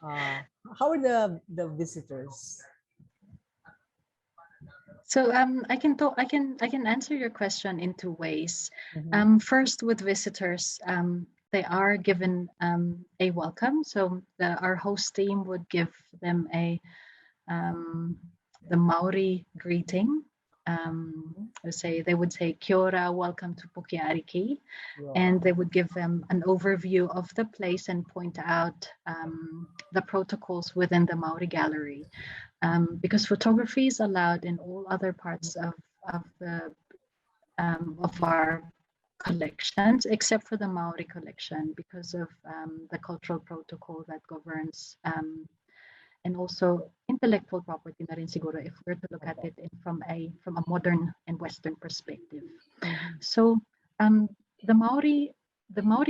How are the visitors? So I can answer your question in two ways. First, with visitors, they are given a welcome. So our host team would give them the Maori greeting. They would say "Kia ora, welcome to Puke Ariki," and they would give them an overview of the place and point out the protocols within the Maori gallery, because photography is allowed in all other parts of our collections except for the Maori collection, because of the cultural protocol that governs. And also intellectual property na rin siguro, if we're to look at it from a modern and Western perspective. So the Maori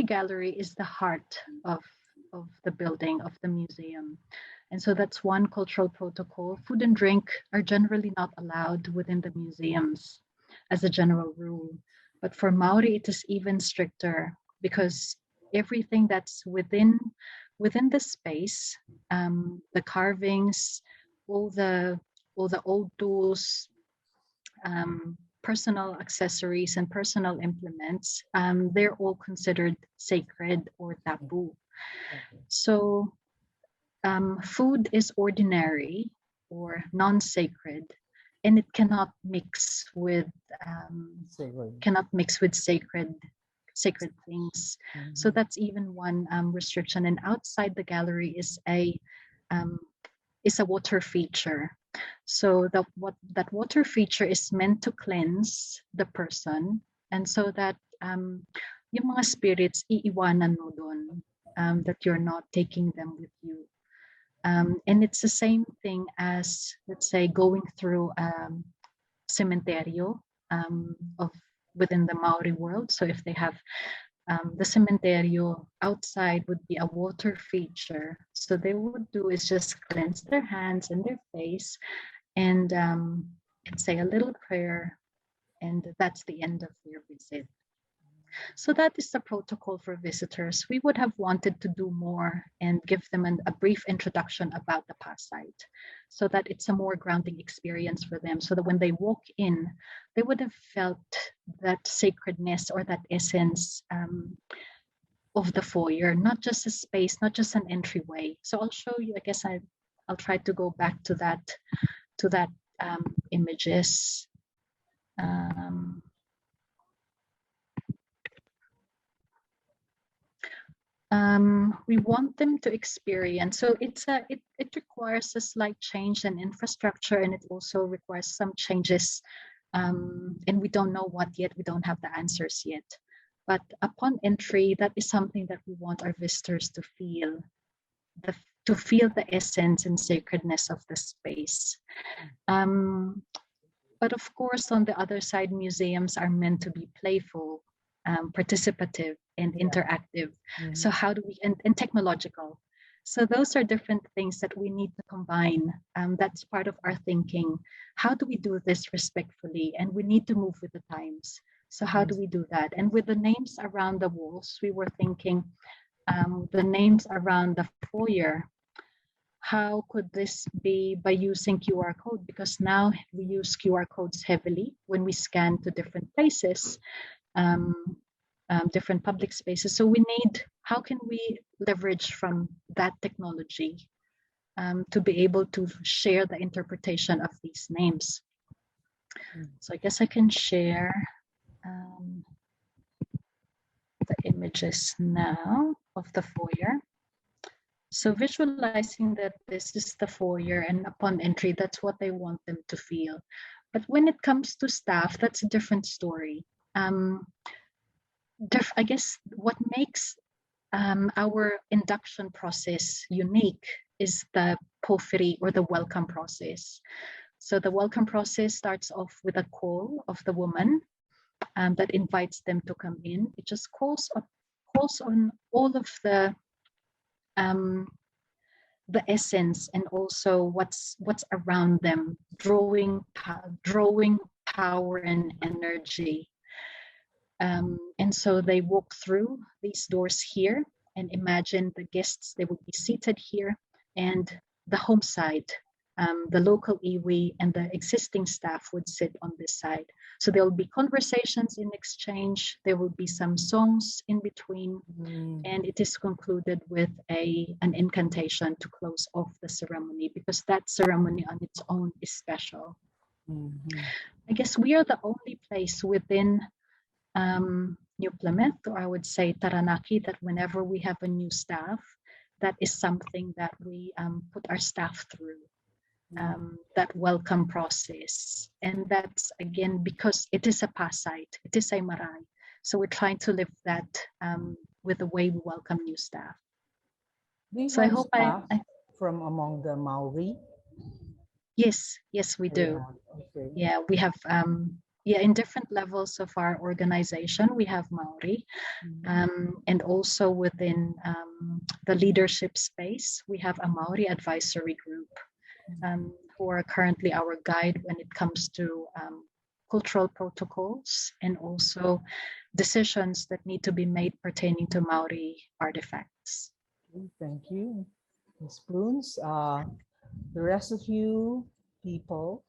gallery is the heart of the building, of the museum. And so that's one cultural protocol. Food and drink are generally not allowed within the museums as a general rule. But for Maori, it is even stricter, because everything that's within the space, the carvings, all the old tools, personal accessories and personal implements, they're all considered sacred or taboo. So food is ordinary or non-sacred, and it cannot mix with sacred things. So that's even one restriction. And outside the gallery is a water feature. So that water feature is meant to cleanse the person, and so that yung mga spirits iiwanan mo dun, that you're not taking them with you. And it's the same thing as, let's say, going through cementerio within the Maori world. So if they have the cementerio, outside would be a water feature. So they would do is just cleanse their hands and their face, and say a little prayer, and that's the end of their visit. So that is the protocol for visitors. We would have wanted to do more and give them a brief introduction about the past site, so that it's a more grounding experience for them, so that when they walk in, they would have felt that sacredness or that essence of the foyer, not just a space, not just an entryway. So I'll show you, I guess I'll try to go back to that images. We want them to experience. So it requires a slight change in infrastructure, and it also requires some changes, and we don't know what yet. We don't have the answers yet. But upon entry, that is something that we want our visitors to feel, the essence and sacredness of the space. But of course, on the other side, museums are meant to be playful, participative, and interactive. So how do we, and technological. So those are different things that we need to combine. That's part of our thinking. How do we do this respectfully? And we need to move with the times. So how do we do that? And with the names around the walls, we were thinking the names around the foyer. How could this be by using QR code? Because now we use QR codes heavily when we scan to different places, different public spaces. So we need, how can we leverage from that technology to be able to share the interpretation of these names. So I guess I can share the images now of the foyer. So visualizing that this is the foyer, and upon entry, that's what I want them to feel. But when it comes to staff, that's a different story. I guess what makes our induction process unique is the pofiri, or the welcome process. So the welcome process starts off with a call of the woman that invites them to come in. It just calls on all of the essence, and also what's around them, drawing power and energy. And so they walk through these doors here, and imagine the guests, they would be seated here, and the home side, the local iwi and the existing staff would sit on this side. So there will be conversations in exchange, there will be some songs in between, and it is concluded with an incantation to close off the ceremony, because that ceremony on its own is special. I guess we are the only place within New Plymouth, or I would say Taranaki, that whenever we have a new staff, that is something that we put our staff through, that welcome process. And that's, again, because it is a pasite, it is a marae. So we're trying to live that with the way we welcome new staff. So I hope from among the Maori. Yes, we do. Okay. Yeah, we have in different levels of our organization, we have Maori, and also within the leadership space, we have a Maori advisory group who are currently our guide when it comes to cultural protocols and also decisions that need to be made pertaining to Maori artifacts. Thank you, Ms. Prunes. The rest of you people,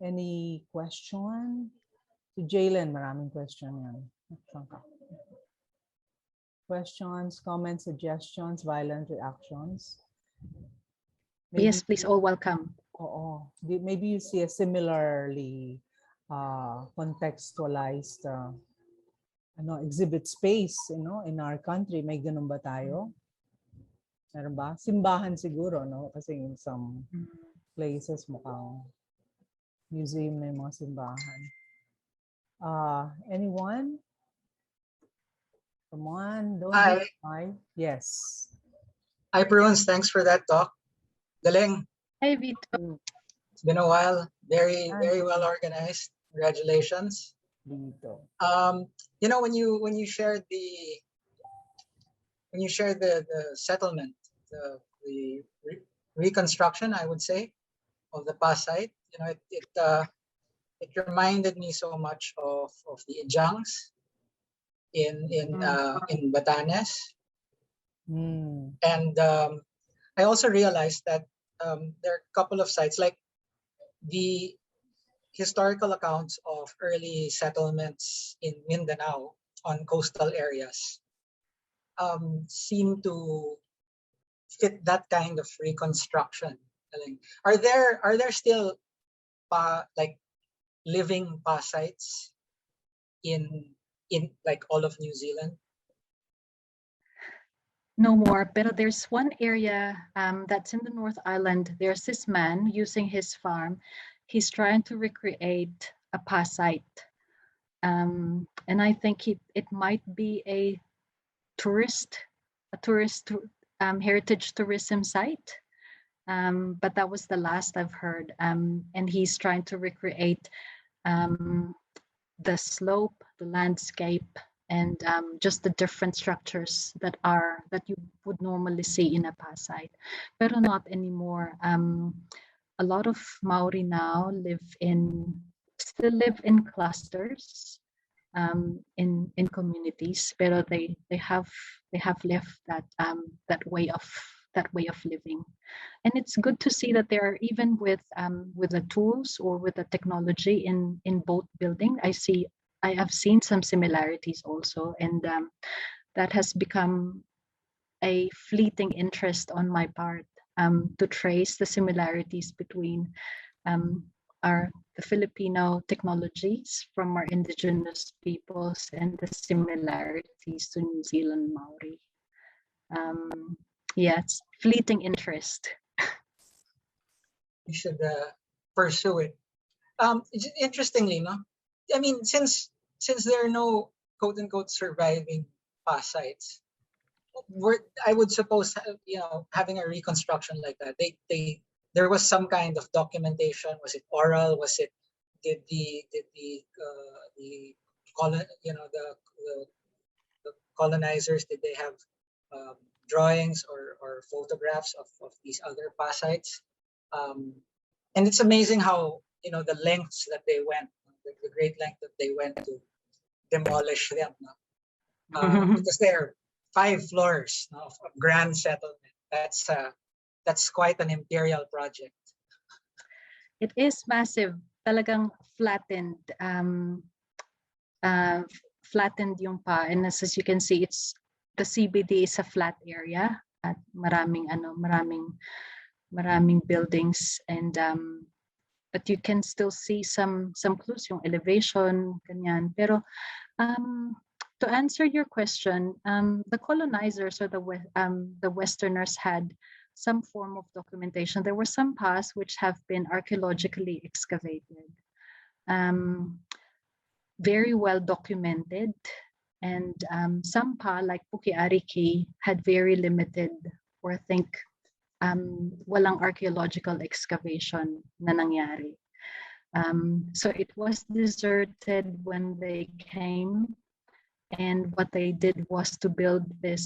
any question? To Jalen, maraming question yan. Questions, comments, suggestions, violent reactions? Maybe, yes, please, all welcome. Maybe you see a similarly contextualized exhibit space, in our country. May ganun ba tayo? Meron ba? Simbahan siguro, no? Kasi in some places mukhang museum na yung mga simbahan. Anyone? Come on, don't be shy. Yes. Hi, Prunes. Thanks for that talk. Galing. Hi, Vito. It's been a while. Very well organized. Congratulations. Vito. When you shared the settlement, the reconstruction, I would say, of the past site, it reminded me so much of the Ijangs in Batanes. And I also realized that there are a couple of sites, like the historical accounts of early settlements in Mindanao on coastal areas seem to fit that kind of reconstruction. Are there still like living pa sites in like all of New Zealand? No more, but there's one area that's in the North Island. There's this man using his farm. He's trying to recreate a pa site. And I think it might be a tourist heritage tourism site. But that was the last I've heard. And he's trying to recreate the slope, the landscape, and just the different structures that you would normally see in a pa site, but not anymore. A lot of Maori now still live in clusters, in communities, but they have left that way of living. And it's good to see that they are, even with the tools or with the technology in both building. I have seen some similarities also, and that has become a fleeting interest on my part, to trace the similarities between the Filipino technologies from our indigenous peoples and the similarities to New Zealand Maori. Yeah, it's fleeting interest. You should pursue it. Interestingly, no, I mean, since there are no quote unquote surviving past sites, I would suppose, you know, having a reconstruction like that, there was some kind of documentation. Was it oral? Was it did the colonizers, did they have drawings or photographs of these other past sites? And it's amazing how, you know, the lengths that they went, the great length that they went to demolish them, because they're 5 floors of grand settlement. That's quite an imperial project. It is massive. Talagang flattened. Flattened yung pa. And as you can see, it's the CBD is a flat area at maraming buildings, and but you can still see some clues, yung elevation, ganyan. Pero to answer your question, the colonizers or the Westerners had some form of documentation. There were some paths which have been archaeologically excavated, very well documented, and some pa, like Puke ARIKI, had very limited, or I think walang archaeological excavation na nangyari. So it was deserted when they came, and what they did was to build a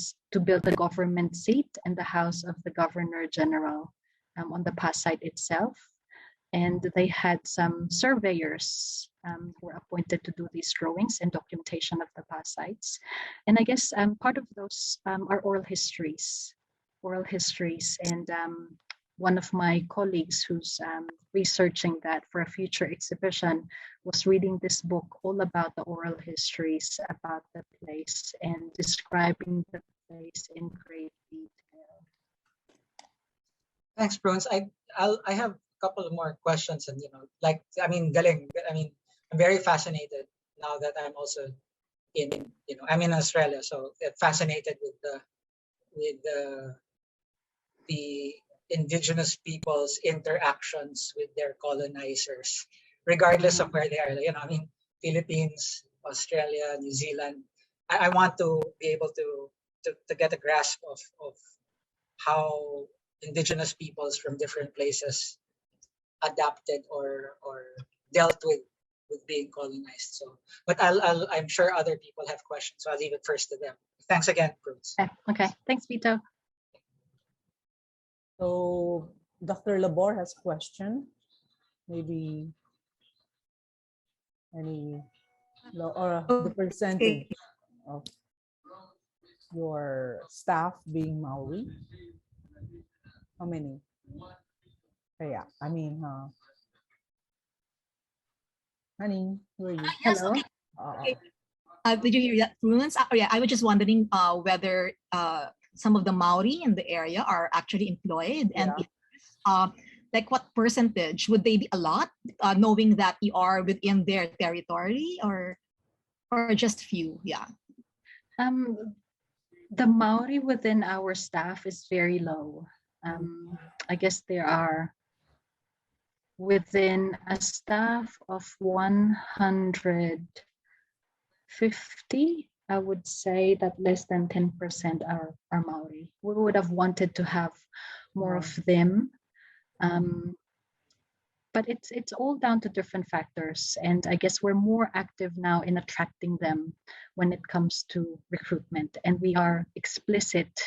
government seat and the house of the Governor General on the past site itself. And they had some surveyors who were appointed to do these drawings and documentation of the past sites. And I guess part of those are oral histories. And one of my colleagues who's researching that for a future exhibition was reading this book all about the oral histories about the place and describing the place in great detail. Thanks, Prunes. I have a couple of more questions, and galing. I'm very fascinated now that I'm also I'm in Australia, so fascinated with the indigenous people's interactions with their colonizers, regardless of where they are. Philippines, Australia, New Zealand. I want to be able to get a grasp of how indigenous peoples from different places adapted or dealt with being colonized. So, but I'm sure other people have questions, so I'll leave it first to them. Thanks again, Prunes. Okay. Thanks, Vito. So Dr. Labor has a question. Maybe the percentage of your staff being Maori. How many? Yeah, honey, where are you? Yes, Hello. okay. Did you hear that, Prunes? I was just wondering whether some of the Maori in the area are actually employed, and like what percentage would they be? A lot, knowing that you are within their territory, or just few? Yeah. The Maori within our staff is very low. I guess there are within a staff of 150. I would say that less than 10% are Maori. We would have wanted to have more of them, but it's all down to different factors. And I guess we're more active now in attracting them when it comes to recruitment. And we are explicit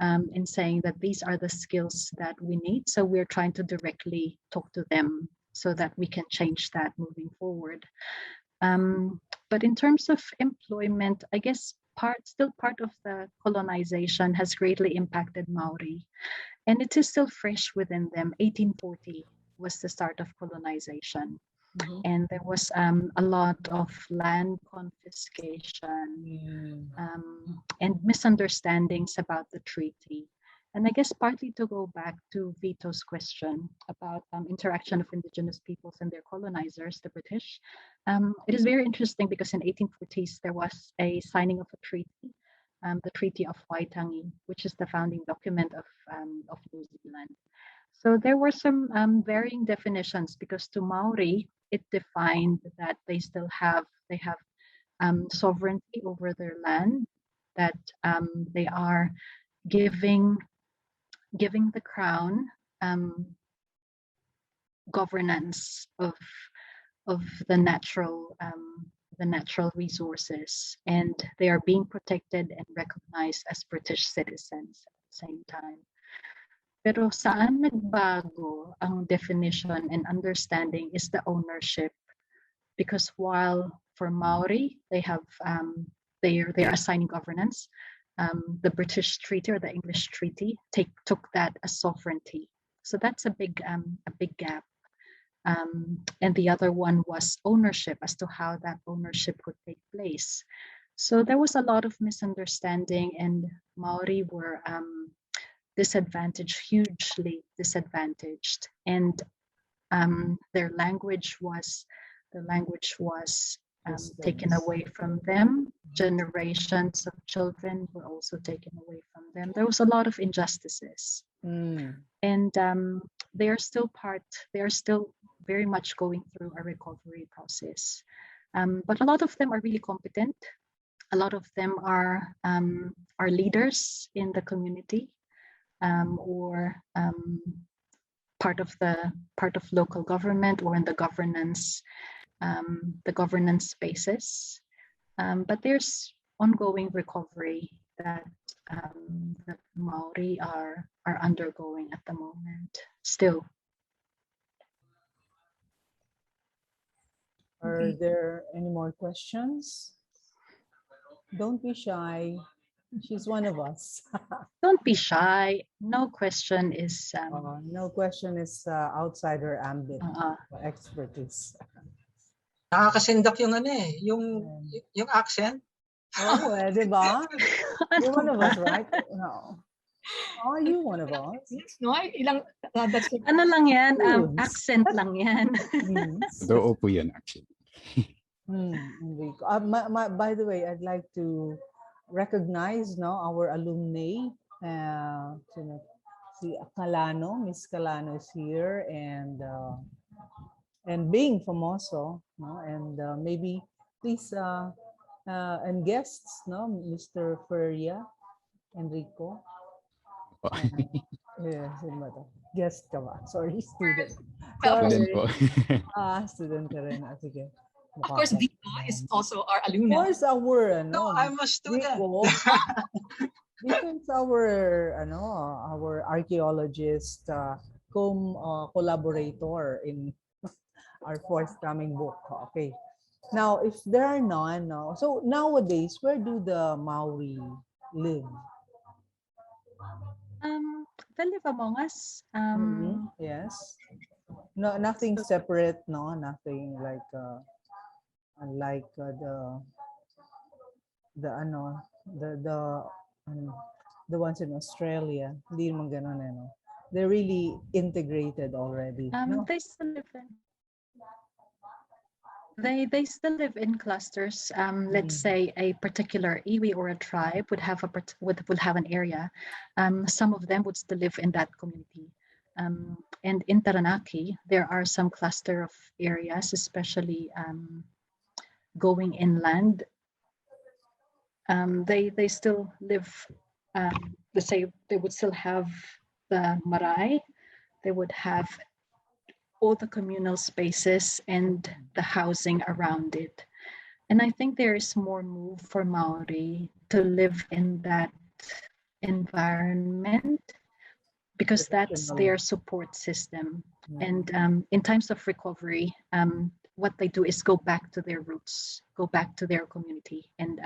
in saying that these are the skills that we need. So we're trying to directly talk to them so that we can change that moving forward. But in terms of employment, I guess still part of the colonization has greatly impacted Maori, and it is still fresh within them. 1840 was the start of colonization. And there was a lot of land confiscation and misunderstandings about the treaty. And I guess partly to go back to Vito's question about interaction of indigenous peoples and their colonizers, the British, it is very interesting because in 1840s there was a signing of a treaty, the Treaty of Waitangi, which is the founding document of New Zealand. So there were some varying definitions because to Maori, it defined that they have sovereignty over their land, that they are giving the crown governance of the natural resources, and they are being protected and recognized as British citizens at the same time. Pero saan nagbago ang definition and understanding is the ownership, because while for Maori they have they are assigning governance, the British treaty or the English treaty took that as sovereignty. So that's a big gap. And the other one was ownership, as to how that ownership would take place. So there was a lot of misunderstanding, and Maori were hugely disadvantaged, and their language was taken away from them. Generations of children were also taken away from them. There was a lot of injustices, and they are still very much going through a recovery process. But a lot of them are really competent. A lot of them are leaders in the community, or part of local government, or in the governance spaces. But there's ongoing recovery that the Maori are undergoing at the moment still. Are there any more questions? Don't be shy. She's one of us. Don't be shy. No question is outside her ambit expertise. Nakakasindak yung yung accent. Oh, di ba? You're one of us, right? No. Are you one of us? No, that's ano lang yan, accent lang yan. Totoo po yan, actually. By the way, I'd like to recognize our alumni. Si Calano, Miss Calano is here, and being famoso, and maybe please and guests, Mr. Feria, Enrico. Guest ka ba? Sorry, student. Student po. Student ka rin. Sige. Of course, Vito is also our alumni. Of course, our No, I'm a student. Vito is our archaeologist, collaborator in our forthcoming book. Okay. Now, if there are none, so nowadays, where do the Maori live? They live among us. Yes. No, nothing separate. No, nothing like the ones in Australia. Hindi naman ganun, no? They're really integrated already. No? They still live in. They still live in clusters. Let's say a particular iwi or a tribe would have an area. Some of them would still live in that community. And in Taranaki, there are some cluster of areas, especially going inland. They still live. Let's say they would still have the marae. They would have all the communal spaces and the housing around it. And I think there is more move for Maori to live in that environment because that's their support system. And in times of recovery, what they do is go back to their roots, go back to their community, and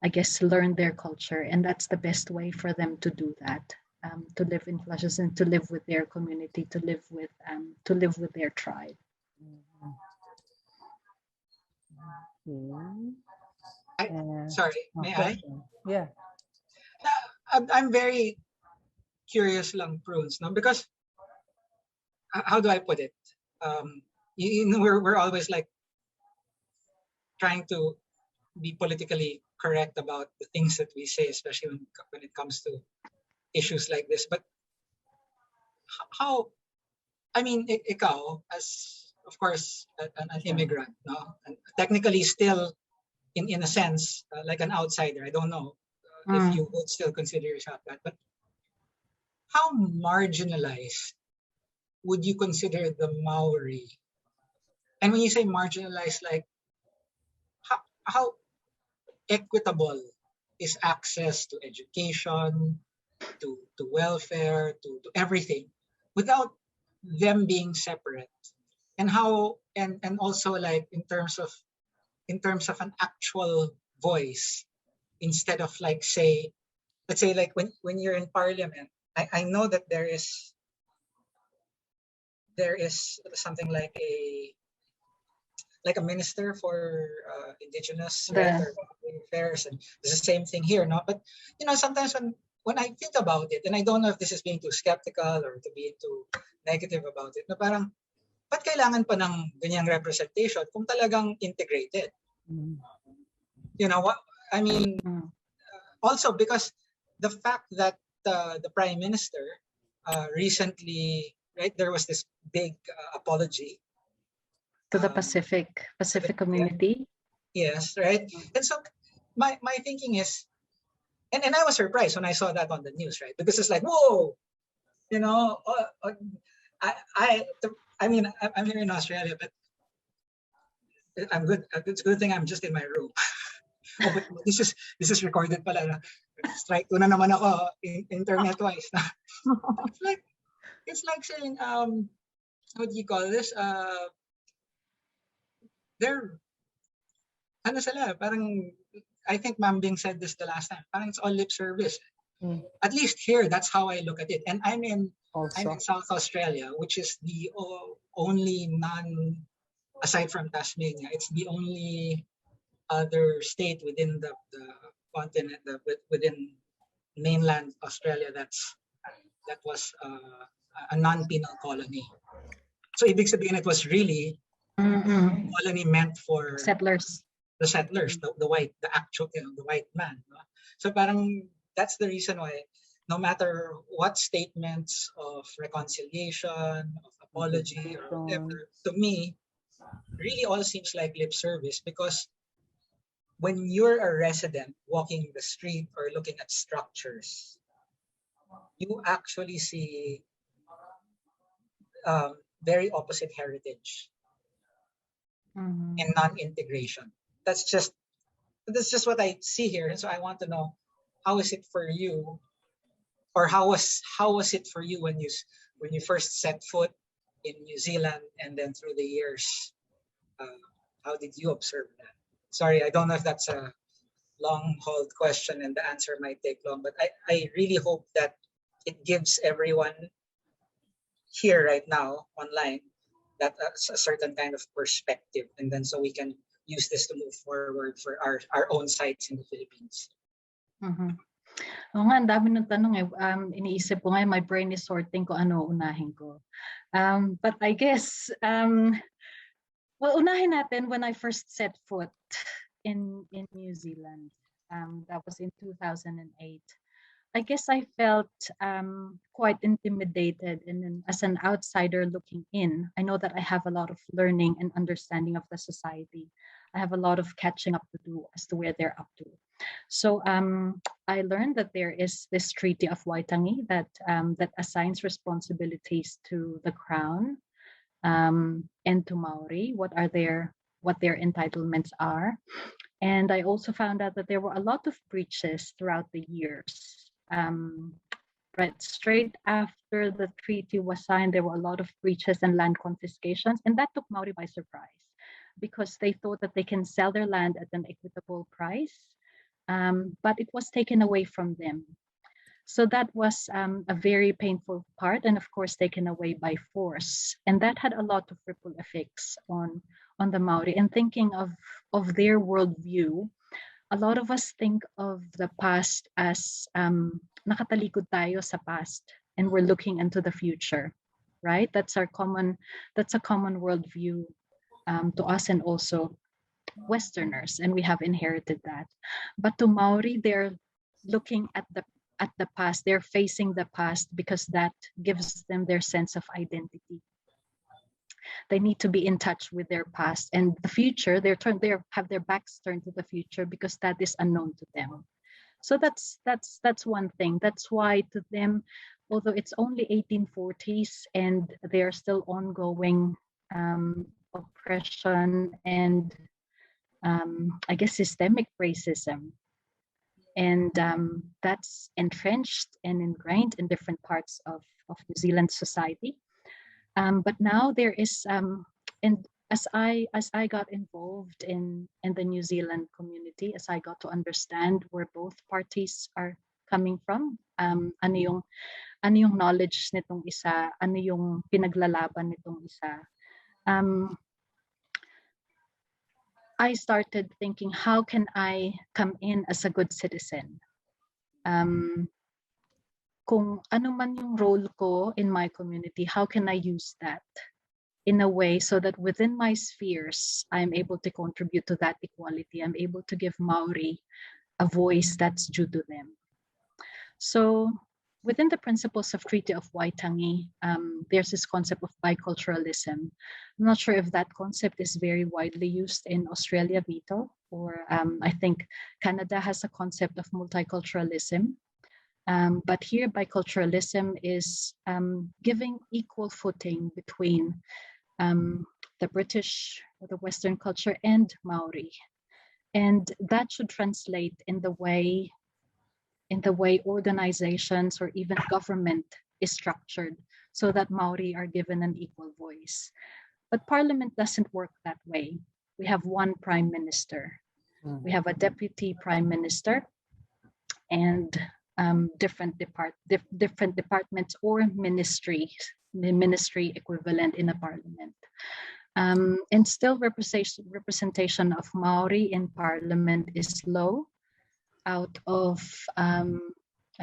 I guess learn their culture. And that's the best way for them to do that. To live in clashes and to live with their community, to live with their tribe. Sorry, may I? Yeah. I'm very curious lang, Prunes, no? Because how do I put it? You know, we're always like trying to be politically correct about the things that we say, especially when it comes to issues like this. But how? I mean, ikaw as of course an immigrant, no, and technically still in a sense like an outsider. I don't know if you would still consider yourself that, but how marginalized would you consider the Maori? And when you say marginalized, like how equitable is access to education, to welfare, to everything, without them being separate? And how and also like in terms of an actual voice, instead of like say, let's say like when you're in parliament, I know that there is something like a minister for indigenous right, or affairs, and it's the same thing here, no? But you know, sometimes when I think about it, and I don't know if this is being too skeptical or to be too negative about it, no, parang ba't kailangan pa ng ganyang representation kung talagang integrated? You know what I mean? Also because the fact that the prime minister recently, right, there was this big apology to the Pacific community. Yes, right. And so my thinking is, and I was surprised when I saw that on the news, right? Because it's like, whoa, you know, I mean, I'm here in Australia, but I'm good. It's a good thing I'm just in my room. Oh, but this is recorded pala. Strike two na naman ako internet-wise. It's like saying, what do you call this? They're ano sila, parang I think Ma'am Bing said this the last time. Parang it's all lip service. At least here, that's how I look at it. And I'm in South Australia, which is the only aside from Tasmania, it's the only other state within the continent, within mainland Australia that was a non-penal colony. So ibig sabihin, it was really colony meant for settlers. The settlers, the white, the actual, the white man. No? So parang that's the reason why, no matter what statements of reconciliation, of apology, or whatever, to me, really all seems like lip service, because when you're a resident walking the street or looking at structures, you actually see very opposite heritage and non-integration. That's just what I see here, and so I want to know, how is it for you, or how was it for you when you first set foot in New Zealand, and then through the years, how did you observe that? Sorry, I don't know if that's a long-hauled question and the answer might take long, but I really hope that it gives everyone here right now online that a certain kind of perspective, and then so we can use this to move forward for our own sites in the Philippines. Oo nga, ang dami ng tanong eh. Iniisip ko nga, my brain is sorting kung ano unahin ko. But I guess, well, unahin natin when I first set foot in New Zealand. That was in 2008. I guess I felt quite intimidated, and then as an outsider looking in, I know that I have a lot of learning and understanding of the society. I have a lot of catching up to do as to where they're up to. So I learned that there is this Treaty of Waitangi that assigns responsibilities to the Crown and to Maori, what their entitlements are. And I also found out that there were a lot of breaches throughout the years. Right, straight after the treaty was signed, there were a lot of breaches and land confiscations, and that took Maori by surprise, because they thought that they can sell their land at an equitable price, but it was taken away from them. So that was a very painful part, and of course taken away by force, and that had a lot of ripple effects on the Maori and thinking of their worldview. A lot of us think of the past as nakatalikod tayo sa past and we're looking into the future, right? That's a common worldview to us and also Westerners, and we have inherited that. But to Maori, they're looking at the past. They're facing the past because that gives them their sense of identity. They need to be in touch with their past, and the future. They have their backs turned to the future because that is unknown to them. So that's one thing. That's why to them, although it's only 1840s and there are still ongoing oppression and I guess systemic racism, and that's entrenched and ingrained in different parts of New Zealand society. But now there is, and as I got involved in the New Zealand community, as I got to understand where both parties are coming from, ano yung knowledge nitong isa, ano yung pinaglalaban nitong isa. I started thinking, how can I come in as a good citizen? Kung ano man yung role ko in my community, how can I use that in a way so that within my spheres, I'm able to contribute to that equality. I'm able to give Maori a voice that's due to them. So within the principles of Treaty of Waitangi, there's this concept of biculturalism. I'm not sure if that concept is very widely used in Australia, Vito, or I think Canada has a concept of multiculturalism. But here, biculturalism is giving equal footing between the British or the Western culture and Maori. And that should translate in the way organizations or even government is structured so that Maori are given an equal voice. But Parliament doesn't work that way. We have one Prime Minister. We have a Deputy Prime Minister and different departments or ministry equivalent in a Parliament. And still representation of Maori in Parliament is low. Out of, I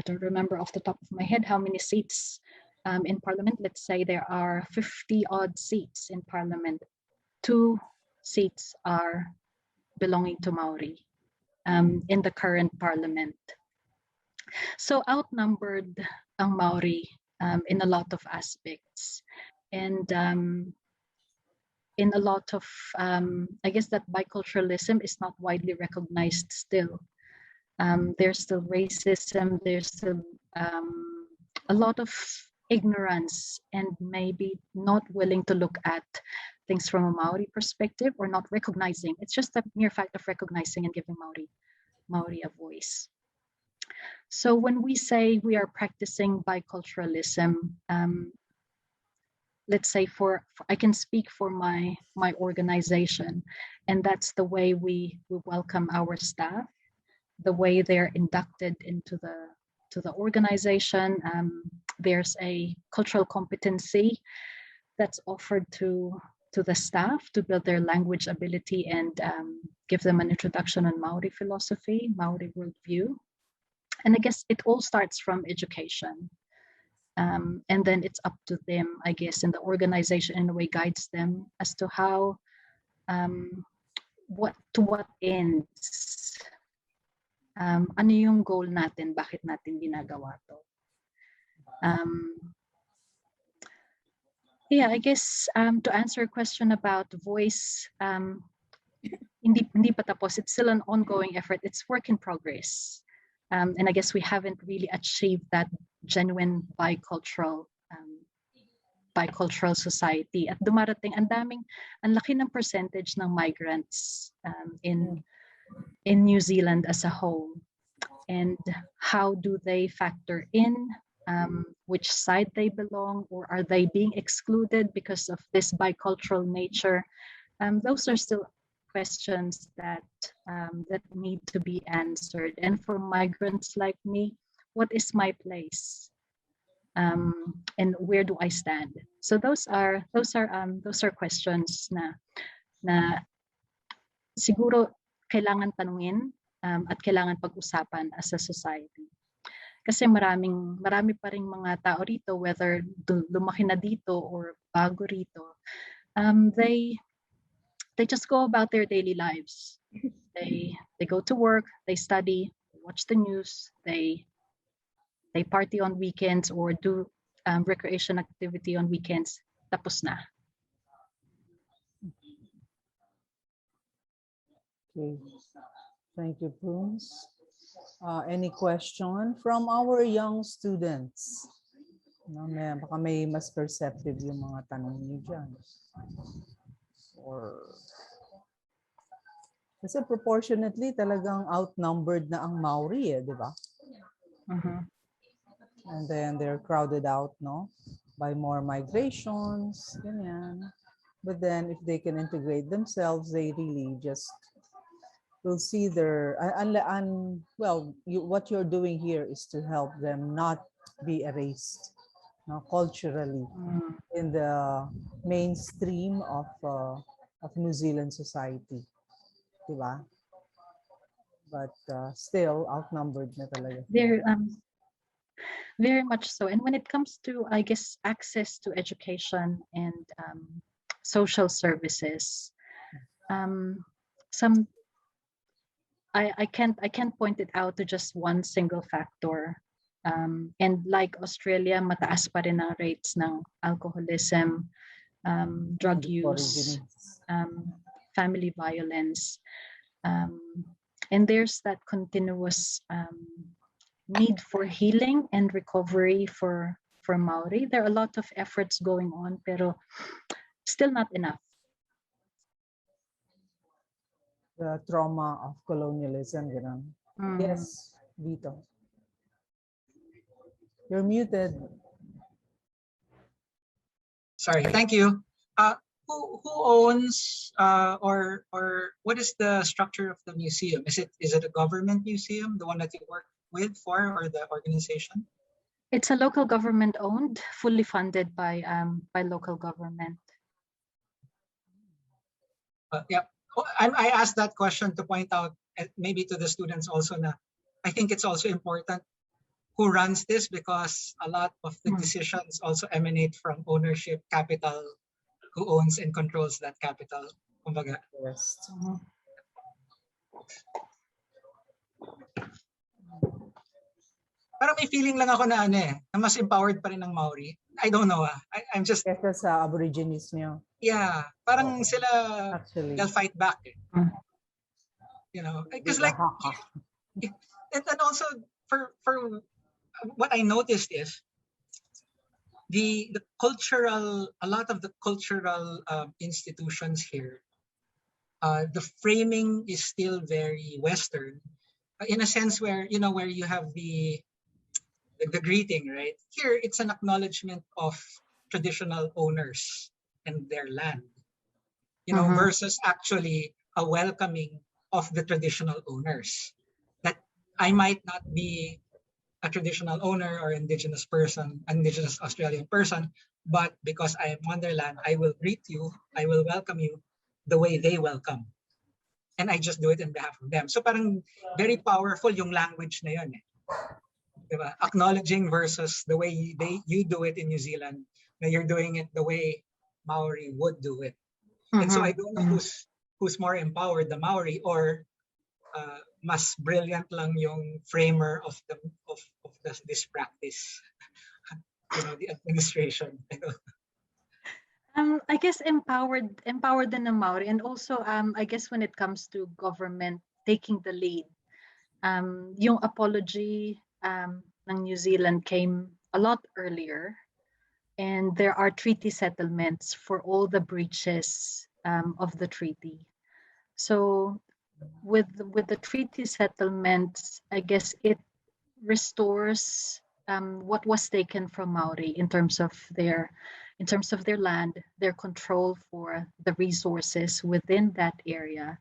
don't remember off the top of my head how many seats in Parliament. Let's say there are 50 odd seats in Parliament. 2 seats are belonging to Maori in the current Parliament. So outnumbered ang Maori in a lot of aspects. And in a lot of, I guess that biculturalism is not widely recognized still. There's still racism, there's still a lot of ignorance and maybe not willing to look at things from a Maori perspective or not recognizing. It's just the mere fact of recognizing and giving Maori a voice. So when we say we are practicing biculturalism, let's say I can speak for my organization, and that's the way we welcome our staff, the way they're inducted into the organization. There's a cultural competency that's offered to the staff to build their language ability and give them an introduction on Maori philosophy, Maori worldview. And I guess it all starts from education. And then it's up to them, I guess, and the organization in a way guides them as to how, to what ends. Ano yung goal natin, bakit natin ginagawa to. Yeah, I guess to answer a question about voice, hindi pa tapos. It's still an ongoing effort. It's work in progress. And I guess we haven't really achieved that genuine bicultural society. At dumarating, ang laki ng percentage ng migrants in New Zealand as a whole. And how do they factor in which side they belong, or are they being excluded because of this bicultural nature? Those are still questions that need to be answered. And for migrants like me, what is my place, and where do I stand? So those are questions na na siguro kailangan tanungin at kailangan pag-usapan as a society. Kasi marami pa ring mga tao rito, whether lumaki na dito or bago rito, they just go about their daily lives. They go to work, they study, watch the news, they party on weekends or do recreation activity on weekends. Tapos na. Okay. Thank you, Prunes. Any question from our young students? Baka may mas perceptive yung mga tanong niyo dyan. Or kasi proportionately talagang outnumbered na ang Maori, di ba? And then they're crowded out, no? By more migrations, ganyan. But then if they can integrate themselves, they really just will see their, what you're doing here is to help them not be erased, no, culturally in the mainstream of New Zealand society, diba? But still outnumbered na talaga. They're very much so. And when it comes to, I guess, access to education and social services, I can't point it out to just one single factor. And like Australia, mataas pa rin ang rates ng alcoholism, drug use, family violence. And there's that continuous need for healing and recovery for Maori. There are a lot of efforts going on, pero still not enough. The trauma of colonialism, gano'n. Yes, Vito. You're muted. Sorry, thank you. Who owns or what is the structure of the museum? Is it a government museum, the one that you work with for, or the organization? It's a local government owned, fully funded by local government. Yeah, I asked that question to point out maybe to the students also na I think it's also important who runs this, because a lot of the decisions also emanate from ownership, capital, who owns and controls that capital. Kumbaga. Yes. Parang may feeling lang ako na na mas empowered pa rin ng Maori. I don't know. I'm just... Kesa sa Aborigines niyo. Yeah. Parang sila, actually, they'll fight back. You know, because like... and also, for what I noticed is, the cultural, a lot of the cultural institutions here, the framing is still very Western, in a sense where, you know, where you have the greeting, right? Here, it's an acknowledgement of traditional owners and their land, you know, versus actually a welcoming of the traditional owners. That I might not be a traditional owner or indigenous person, indigenous Australian person, but because I am on their land, I will greet you, I will welcome you the way they welcome. And I just do it on behalf of them. So parang very powerful yung language na yun eh. Diba? Acknowledging versus the way you do it in New Zealand, na you're doing it the way Maori would do it. And so I don't know who's more empowered, the Maori or mas brilliant lang yung framer of this practice. You know, the administration. I guess empowered din ng Maori, and also I guess when it comes to government taking the lead, yung apology ng New Zealand came a lot earlier, and there are treaty settlements for all the breaches of the treaty. So with the treaty settlements, I guess it restores what was taken from Maori in terms of their land, their control for the resources within that area,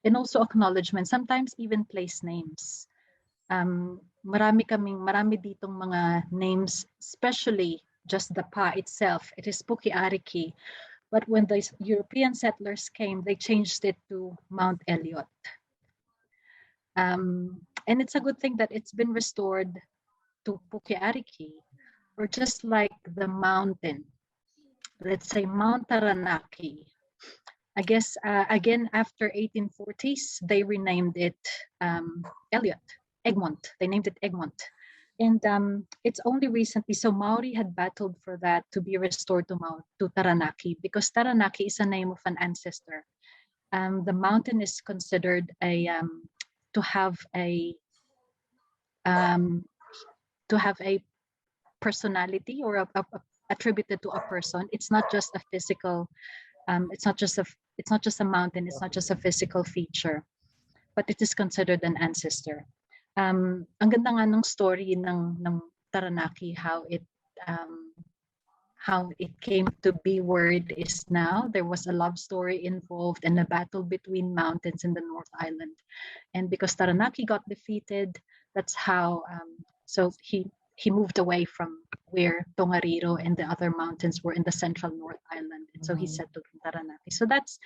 and also acknowledgement, sometimes even place names. Marami ditong mga names, especially just the pa itself. It is Puke ARIKI, But when the European settlers came, they changed it to Mount Elliot. And it's a good thing that it's been restored to Puke Ariki, or just like the mountain, let's say Mount Taranaki. I guess, again, after 1840s, they renamed it Elliot, Egmont. They named it Egmont. And it's only recently, so Maori had battled for that to be restored to Taranaki, because Taranaki is a name of an ancestor. The mountain is considered to have a personality, or attributed to a person. It's not just a physical. It's not just a mountain. It's not just a physical feature, but it is considered an ancestor. Ang ganda nga ng story ng Taranaki, how it came to be where it is now. There was a love story involved and a battle between mountains in the North Island, and because Taranaki got defeated, that's how. So he moved away from where Tongariro and the other mountains were in the central North Island, and so he settled in Taranaki. So that's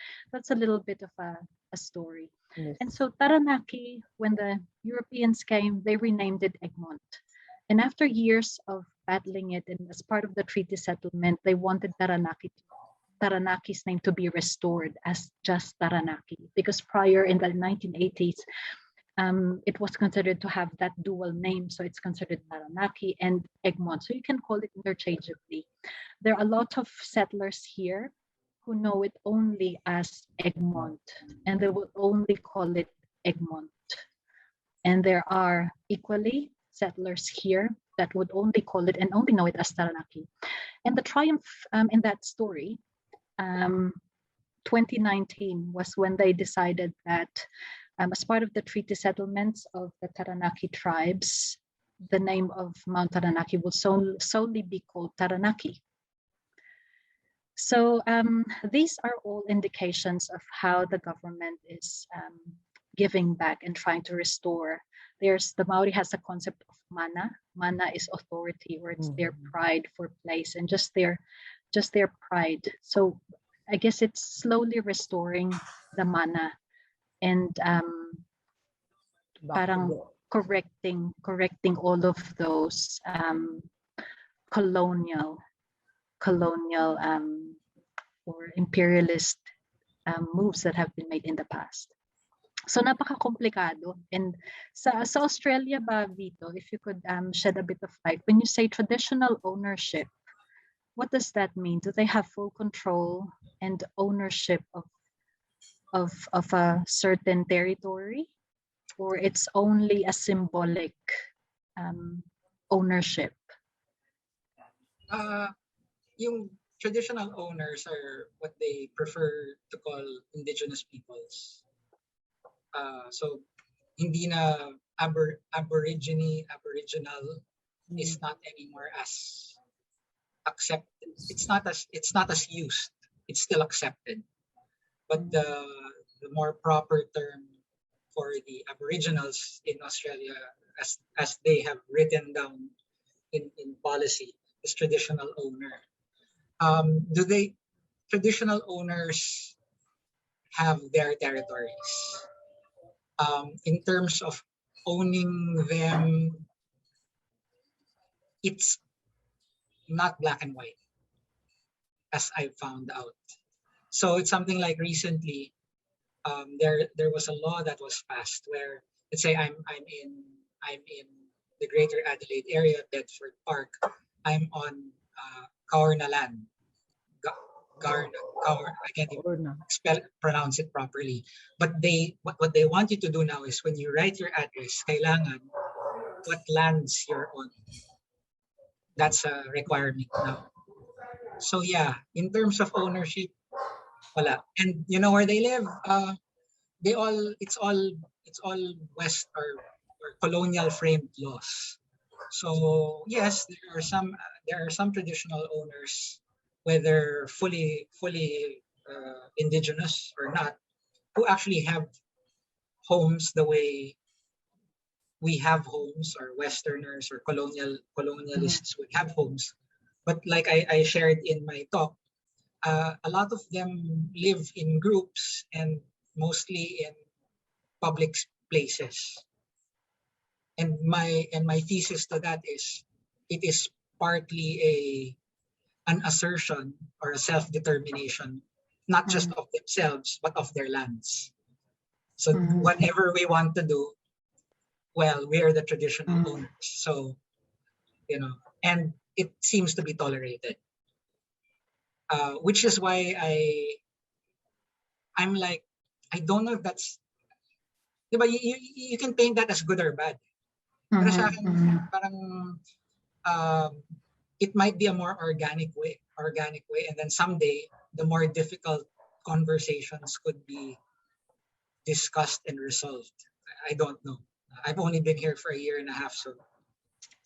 a little bit of a story. Yes. And so Taranaki, when the Europeans came, they renamed it Egmont. And after years of battling it, and as part of the treaty settlement, they wanted Taranaki's name to be restored as just Taranaki, because prior in the 1980s, it was considered to have that dual name. So it's considered Taranaki and Egmont. So you can call it interchangeably. There are a lot of settlers here who know it only as Egmont, and they will only call it Egmont. And there are equally settlers here that would only call it and only know it as Taranaki. And the triumph in that story, 2019 was when they decided that as part of the treaty settlements of the Taranaki tribes, the name of Mount Taranaki will solely be called Taranaki. So these are all indications of how the government is giving back and trying to restore. The Maori has a concept of mana. Mana is authority, or it's their pride for place, and just their pride. So I guess it's slowly restoring the mana and parang correcting all of those colonial or imperialist moves that have been made in the past. So napaka-komplikado. And sa Australia ba, Vito, if you could shed a bit of light, when you say traditional ownership, what does that mean? Do they have full control and ownership of a certain territory, or it's only a symbolic ownership? Yung traditional owners are what they prefer to call indigenous peoples. So hindi na aboriginal is not anymore as accepted. It's not as used. It's still accepted. But the more proper term for the aboriginals in Australia, as they have written down in policy, is traditional owner. Traditional owners have their territories? In terms of owning them, it's not black and white, as I found out. So it's something like recently, there was a law that was passed where, let's say I'm in the Greater Adelaide area, Bedford Park. I'm on Kaurna land. I can't even pronounce it properly. But what they want you to do now is when you write your address, kailangan what lands you're on. That's a requirement now. So yeah, in terms of ownership, wala. And you know where they live? It's all West or colonial framed laws. So yes, there are some traditional owners, whether fully indigenous or not, who actually have homes the way we have homes, or Westerners or colonialists would have homes. But like I shared in my talk, a lot of them live in groups and mostly in public places. And my thesis to that is it is partly an assertion or a self-determination, not just of themselves, but of their lands. So whatever we want to do, well, we are the traditional owners. So, and it seems to be tolerated. Which is why I'm like, I don't know if that's, but you can paint that as good or bad. Pero sa akin, parang, it might be a more organic way, and then someday the more difficult conversations could be discussed and resolved. I don't know. I've only been here for a year and a half, so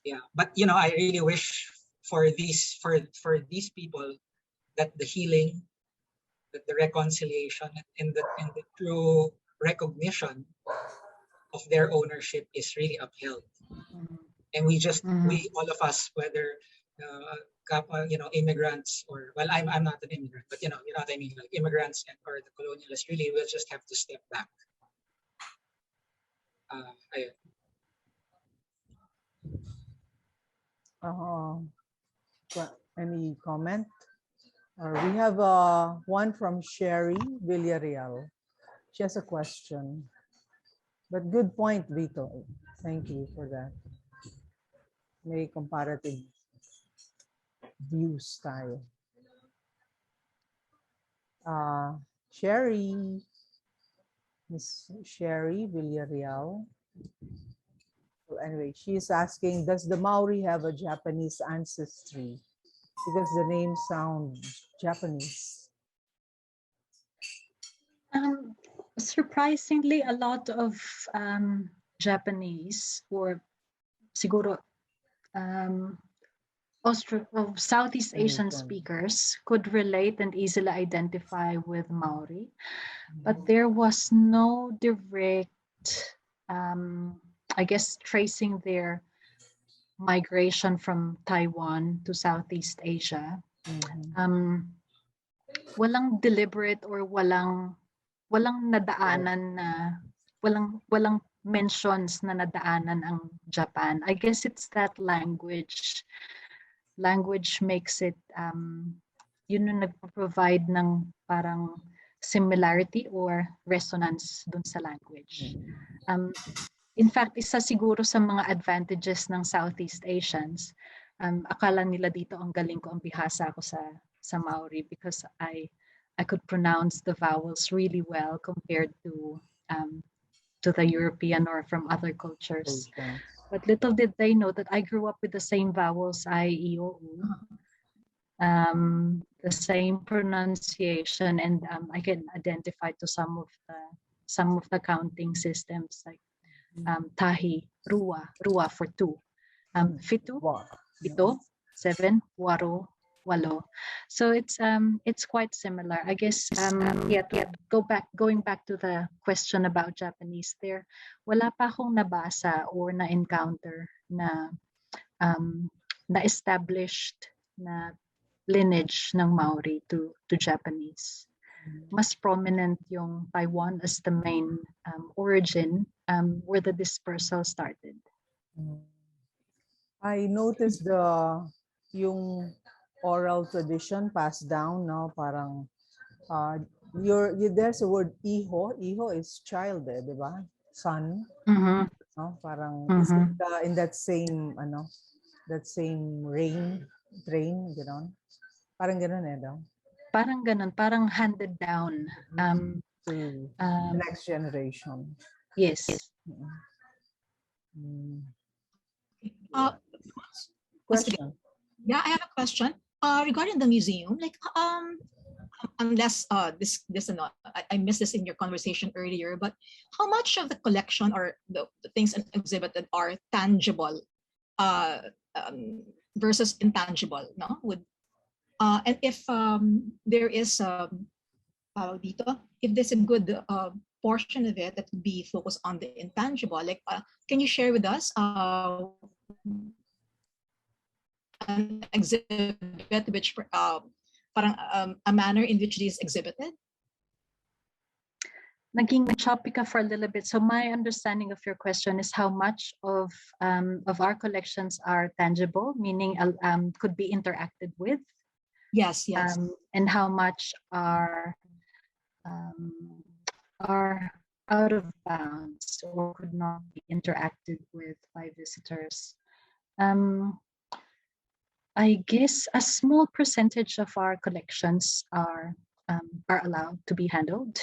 yeah. But I really wish for these people that the healing, that the reconciliation, and the true recognition of their ownership is really upheld. And we all of us, whether immigrants or, well, I'm not an immigrant, but you know what I mean, like immigrants or the colonialists, really will just have to step back. Any comment? We have one from Sherry Villarreal. She has a question. But good point, Vito. Thank you for that. May comparative views tayo. Miss Sherry Villarreal. So anyway, she is asking, does the Maori have a Japanese ancestry? Because the name sounds Japanese. Surprisingly, a lot of Japanese or siguro of Southeast Asian speakers could relate and easily identify with Maori, but there was no direct, I guess, tracing their migration from Taiwan to Southeast Asia. Walang deliberate or walang nadaanan na, walang mentions na nadaanan ang Japan. I guess it's that language makes it yun yung nagpo-provide ng parang similarity or resonance dun sa language. In fact, isa siguro sa mga advantages ng Southeast Asians, akala nila dito ang galing ko, ang bihasa ko sa Maori because I could pronounce the vowels really well compared to the European or from other cultures. Okay. But little did they know that I grew up with the same vowels, I, E, O, U, the same pronunciation, and I can identify to some of the counting systems like tahi, rua for two, fitu, pito, 7, waro, walo. So it's quite similar, I guess. Going back to the question about Japanese, there wala pa akong nabasa or na encounter na established na lineage ng Maori to Japanese. Mas prominent yung Taiwan as the main origin where the dispersal started. I noticed yung oral tradition passed down, no? Parang there's a word iho. Iho is child, di ba? Son. No? Parang is it, in that same train, gano'n. Parang gano'n no? Parang ganun, parang handed down to the next generation. Yes. Question. Yeah, I have a question regarding the museum. Like, unless I missed this in your conversation earlier, but how much of the collection or the things exhibited are tangible versus intangible? No, and if there is if there's a good portion of it that would be focused on the intangible, like can you share with us an exhibit which parang a manner in which this is exhibited? Naging choppy ka for a little bit. So my understanding of your question is how much of our collections are tangible, meaning could be interacted with. Yes, yes. And how much are out of bounds or could not be interacted with by visitors. I guess a small percentage of our collections are allowed to be handled,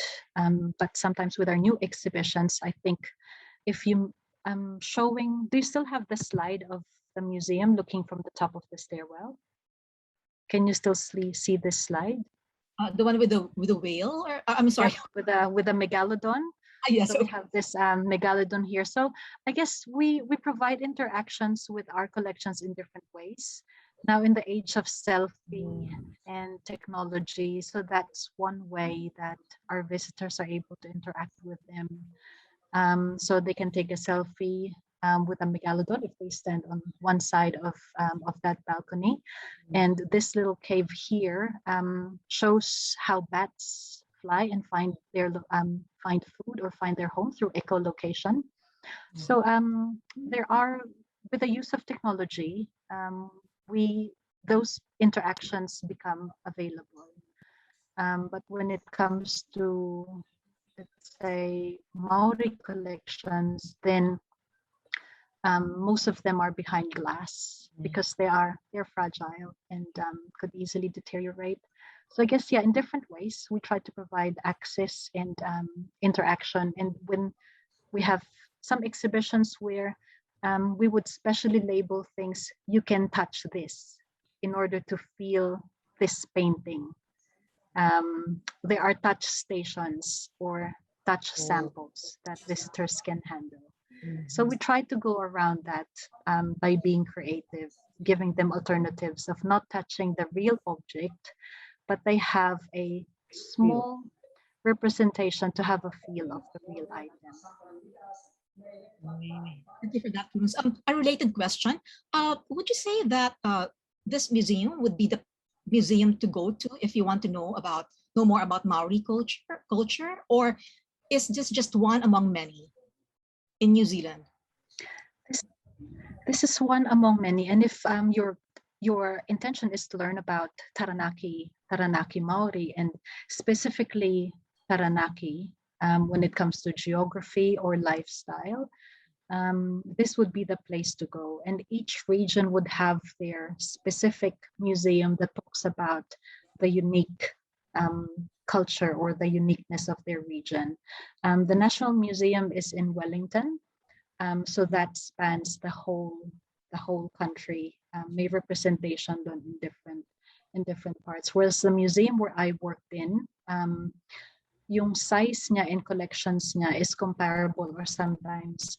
but sometimes with our new exhibitions, I think if you showing, do you still have the slide of the museum looking from the top of the stairwell? Can you still see this slide? The one with the whale, or I'm sorry, yes, with a megalodon. Yes, so we have this megalodon here. So I guess we provide interactions with our collections in different ways. Now in the age of selfie and technology, so that's one way that our visitors are able to interact with them. So they can take a selfie with a megalodon if they stand on one side of that balcony. And this little cave here shows how bats fly and find food or find their home through echolocation. So there are, with the use of technology, those interactions become available. But when it comes to, let's say, Maori collections, then most of them are behind glass because they're fragile and could easily deteriorate. So I guess, yeah, in different ways, we try to provide access and interaction. And when we have some exhibitions where we would specially label things, you can touch this in order to feel this painting. There are touch stations or touch samples that visitors can handle. So we try to go around that by being creative, giving them alternatives of not touching the real object, but they have a small representation to have a feel of the real item. Thank you for that, Prunes. A related question. Would you say that this museum would be the museum to go to if you want to know more about Maori culture, or is this just one among many in New Zealand? This is one among many, and if your intention is to learn about Taranaki Maori, and specifically Taranaki when it comes to geography or lifestyle, this would be the place to go. And each region would have their specific museum that talks about the unique culture or the uniqueness of their region. The National Museum is in Wellington, so that spans the whole country, may representation in different parts. Whereas the museum where I worked in, yung size niya and collections niya is comparable, or sometimes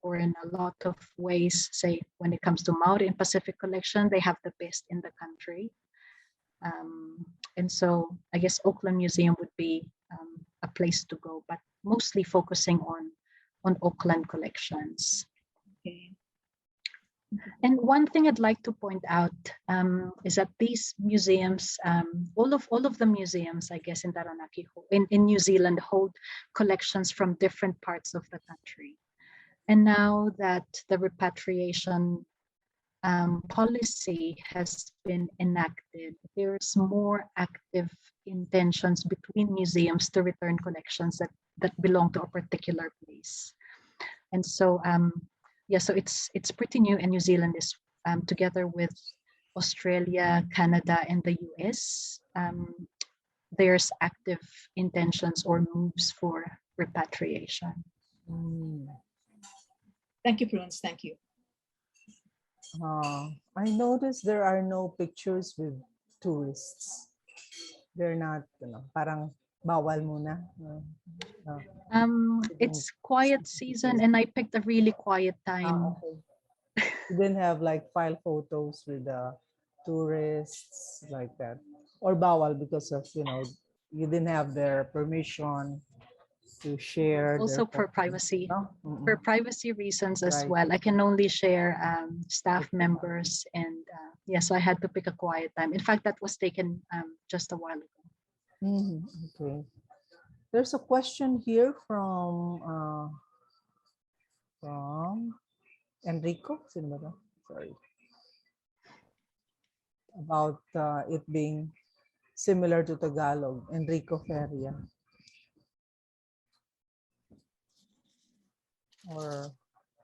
or in a lot of ways, say when it comes to Maori and Pacific collection, they have the best in the country. And so I guess Auckland Museum would be a place to go, but mostly focusing on Auckland collections. Okay. And one thing I'd like to point out is that these museums, all of the museums, I guess, in Taranaki, in New Zealand, hold collections from different parts of the country. And now that the repatriation policy has been enacted, there's more active intentions between museums to return collections that belong to a particular place. And so, yeah, so it's pretty new, and New Zealand is together with Australia, Canada, and the US. There's active intentions or moves for repatriation. Thank you, Prunes. Thank you. I noticed there are no pictures with tourists. They're not, parang bawal muna. It's quiet season, and I picked a really quiet time. Okay. You didn't have like file photos with the tourists like that, or bawal because of you didn't have their permission to share. Also for privacy, for privacy reasons as Right. well. I can only share staff members and yeah, so I had to pick a quiet time. In fact, that was taken just a while ago. Okay. There's a question here from Enrico. Sino ba to? Sorry. About it being similar to Tagalog. Enrico Feria. Or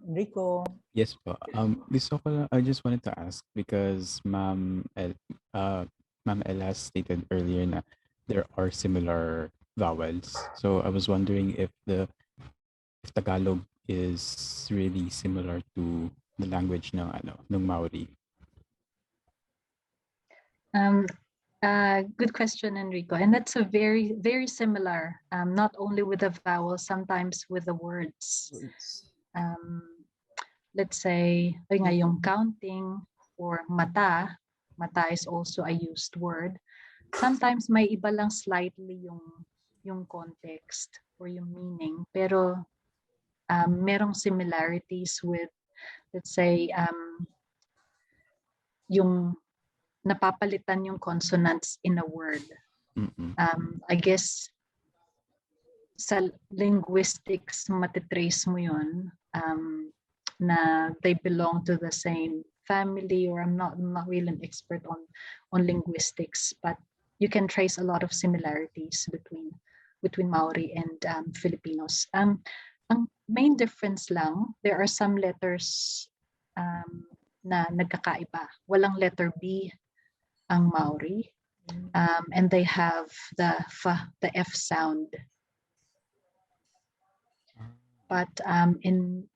Enrico. Yes po. I just wanted to ask because Ma'am El has stated earlier na there are similar vowels. So I was wondering if Tagalog is really similar to the language ng Maori. Good question, Enrico. And that's a very, very similar, not only with the vowels, sometimes with the words. Let's say, yung counting or mata is also a used word. Sometimes may iba lang slightly yung context or yung meaning, pero merong similarities with, let's say, yung napapalitan yung consonants in a word. I guess sa linguistics matitrace mo yun, na they belong to the same family, or I'm not really an expert on linguistics, but you can trace a lot of similarities between Maori and Filipinos. Ang main difference lang, there are some letters na nagkakaiba. Walang letter B ang Maori, and they have the F sound. But in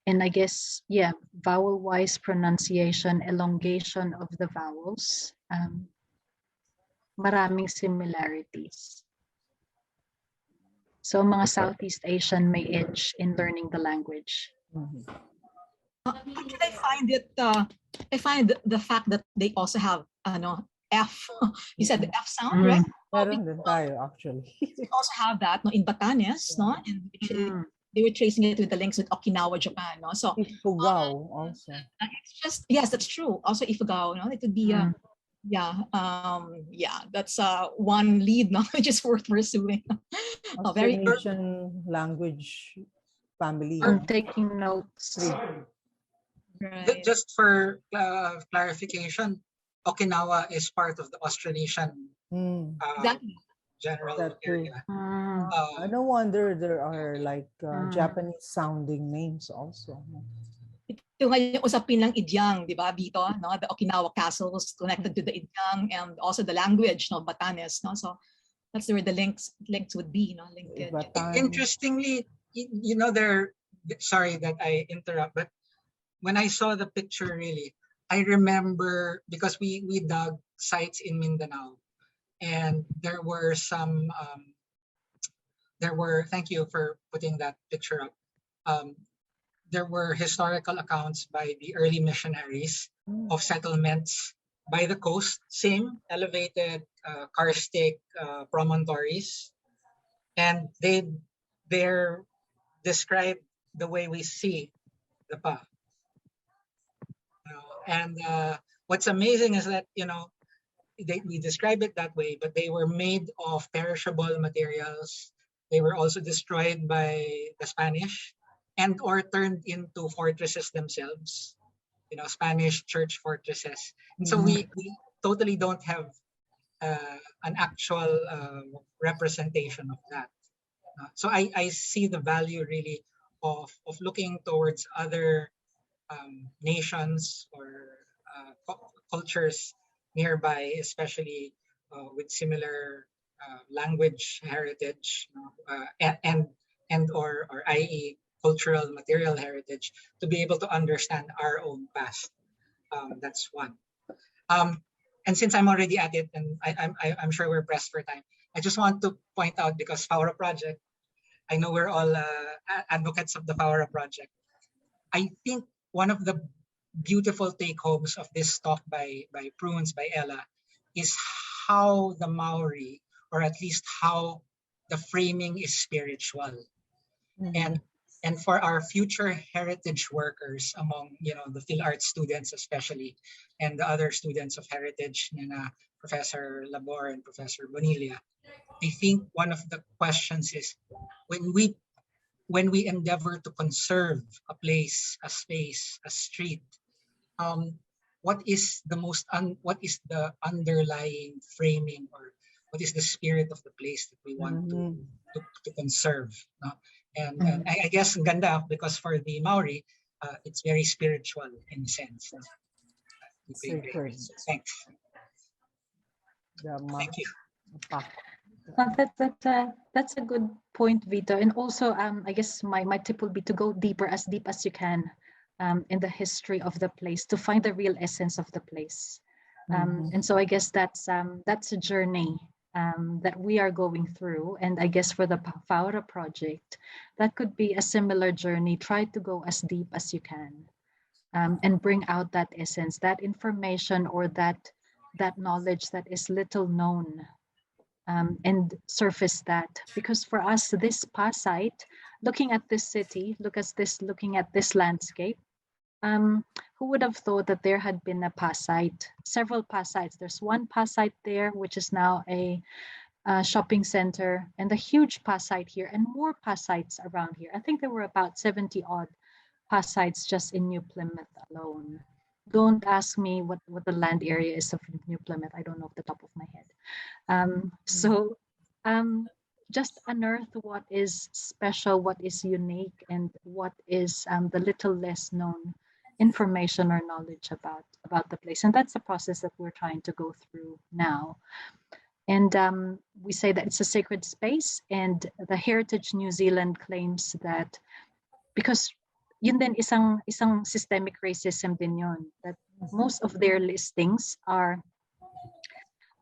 I guess, yeah, vowel-wise pronunciation, elongation of the vowels, maraming similarities. So mga Southeast Asian may edge in learning the language. Actually, I find the fact that they also have F. You said the F sound, right? Meron din tayo, actually. They also have that in Batanes, and they were tracing it with the links with Okinawa, Japan. So Ifugao also. It's just, yes, that's true. Also Ifugao, it would be that's one lead which is worth pursuing. Very Asian language family. I'm taking notes. right. Just for clarification, Okinawa is part of the Austronesian Exactly. general That too. area. No wonder there are like Japanese sounding names also. Ito nga yung usapin ng Idyang, di ba, Vito? The Okinawa castle was connected to the Idyang, and also the language, Batanes. So that's where the links would be, linked. Interestingly, sorry that I interrupt, but when I saw the picture, really, I remember, because we dug sites in Mindanao, and there were some, thank you for putting that picture up. There were historical accounts by the early missionaries of settlements by the coast, same elevated karstic promontories, and they're described the way we see the pa. And what's amazing is that we describe it that way, but they were made of perishable materials. They were also destroyed by the Spanish and or turned into fortresses themselves, Spanish church fortresses. And so we totally don't have an actual representation of that. So I see the value really of looking towards other nations or cultures nearby, especially with similar language heritage, and or i.e. cultural material heritage, to be able to understand our own past. That's one. And since I'm already at it, and I'm sure we're pressed for time, I just want to point out, because Faura Project, I know we're all advocates of the Faura Project. I think one of the beautiful take-homes of this talk by Prunes, by Ella, is how the Maori, or at least how the framing is spiritual. And And for our future heritage workers among, the PhilArts students especially, and the other students of heritage, Professor Labor and Professor Bonilla, I think one of the questions is, when we endeavor to conserve a place, a space, a street, what is the underlying framing, or what is the spirit of the place that we want to conserve? No? And I guess ang ganda, because for the Maori, it's very spiritual in a sense. No? Sacred. Thanks. The Thank you. That's a good point, Vito. And also, I guess my tip will be to go deeper, as deep as you can, in the history of the place, to find the real essence of the place. And so I guess that's a journey that we are going through. And I guess for the Faura Project, that could be a similar journey. Try to go as deep as you can, and bring out that essence, that information, or that knowledge that is little known. And surface that, because for us, this past site, looking at this city, looking at this landscape, who would have thought that there had been a past site, several past sites? There's one past site there, which is now a shopping center, and a huge past site here, and more past sites around here. I think there were about 70 odd past sites just in New Plymouth alone. Don't ask me what the land area is of New Plymouth. I don't know off the top of my head. So just unearth what is special, what is unique, and what is the little less known information or knowledge about the place. And that's the process that we're trying to go through now. And we say that it's a sacred space, and the Heritage New Zealand claims that, because yun din isang systemic racism din yun, that most of their listings are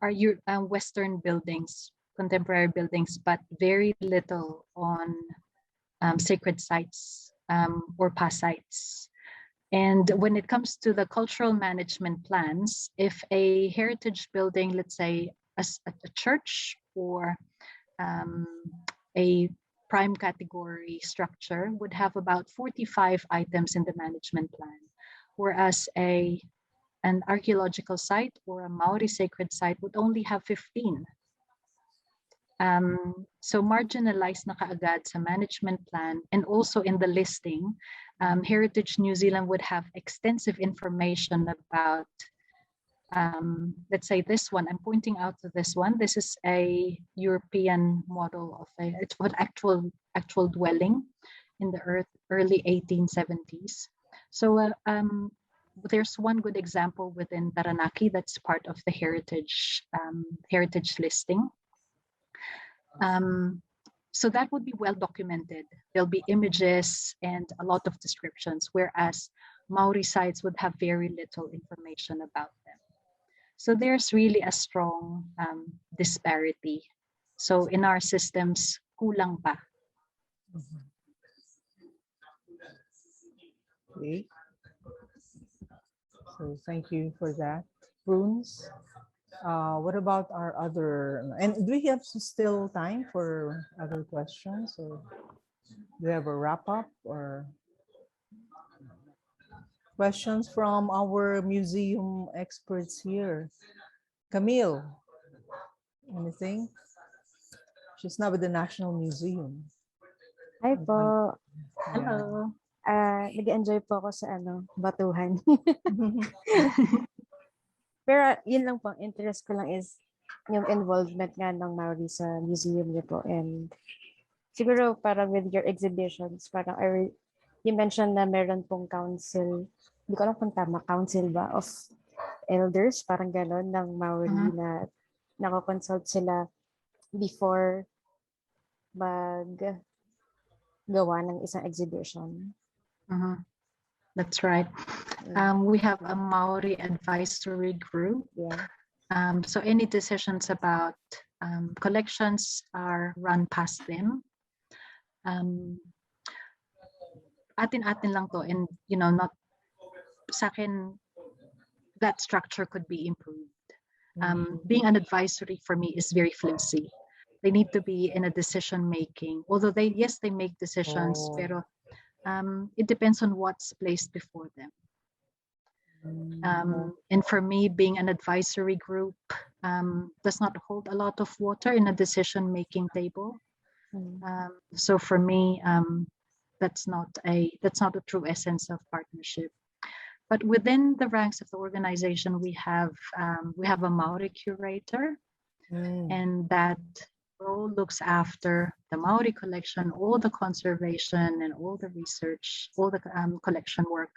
Western buildings, contemporary buildings, but very little on sacred sites or past sites. And when it comes to the cultural management plans, if a heritage building, let's say a church or a prime category structure, would have about 45 items in the management plan, whereas an archaeological site or a Maori sacred site would only have 15. So marginalized na kaagad sa management plan, and also in the listing, Heritage New Zealand would have extensive information about, let's say this one, I'm pointing out to this one. This is a European model of it's what actual dwelling in the early 1870s. So there's one good example within Taranaki that's part of the heritage listing. So that would be well documented. There'll be images and a lot of descriptions, whereas Maori sites would have very little information about them. So there's really a strong disparity. So in our systems, kulang pa. Okay. So thank you for that. Prunes, what about our other, and do we have still time for other questions, or do we have a wrap up or questions from our museum experts here? Camille, anything? She's not with the National Museum. Hi po. Hello. Nag-enjoy po ako sa batuhan. Pero yun lang po, interest ko lang is yung involvement nga ng Maori sa museum niyo po. And siguro parang with your exhibitions, parang you mentioned na meron pong council, hindi ko alam kung tama, council ba, of elders, parang gano'n, ng Maori na nakakonsult sila before gawa ng isang exhibition. That's right. We have a Maori advisory group. Yeah. So any decisions about collections are run past them. Atin-atin lang to, and not sa akin, that structure could be improved. Being an advisory for me is very flimsy. They need to be in a decision making. Although they make decisions, pero It depends on what's placed before them. And for me, being an advisory group does not hold a lot of water in a decision-making table. So for me, that's not a true essence of partnership. But within the ranks of the organization, we have a Maori curator, and that role looks after the Maori collection, all the conservation and all the research, all the collection work.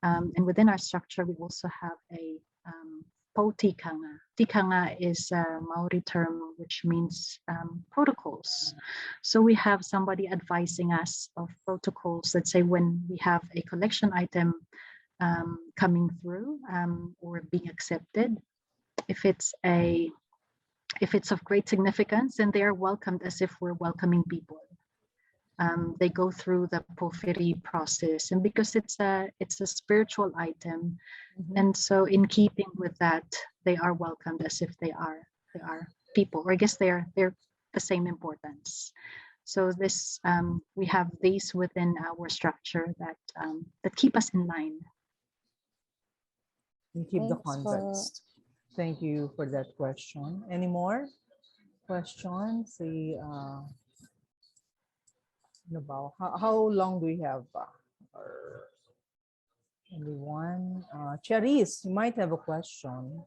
And within our structure, we also have a po tikanga. Tikanga is a Maori term which means protocols. So we have somebody advising us of protocols. Let's say when we have a collection item coming through or being accepted, if it's of great significance, then they are welcomed as if we're welcoming people. They go through the pofiri process, and because it's a spiritual item, and so in keeping with that, they are welcomed as if they are people, or I guess they're the same importance. So this we have these within our structure that keep us in line. And keep the Thanks context. Thank you for that question. Any more questions? See, about how long do we have? Or anyone? Charisse, you might have a question.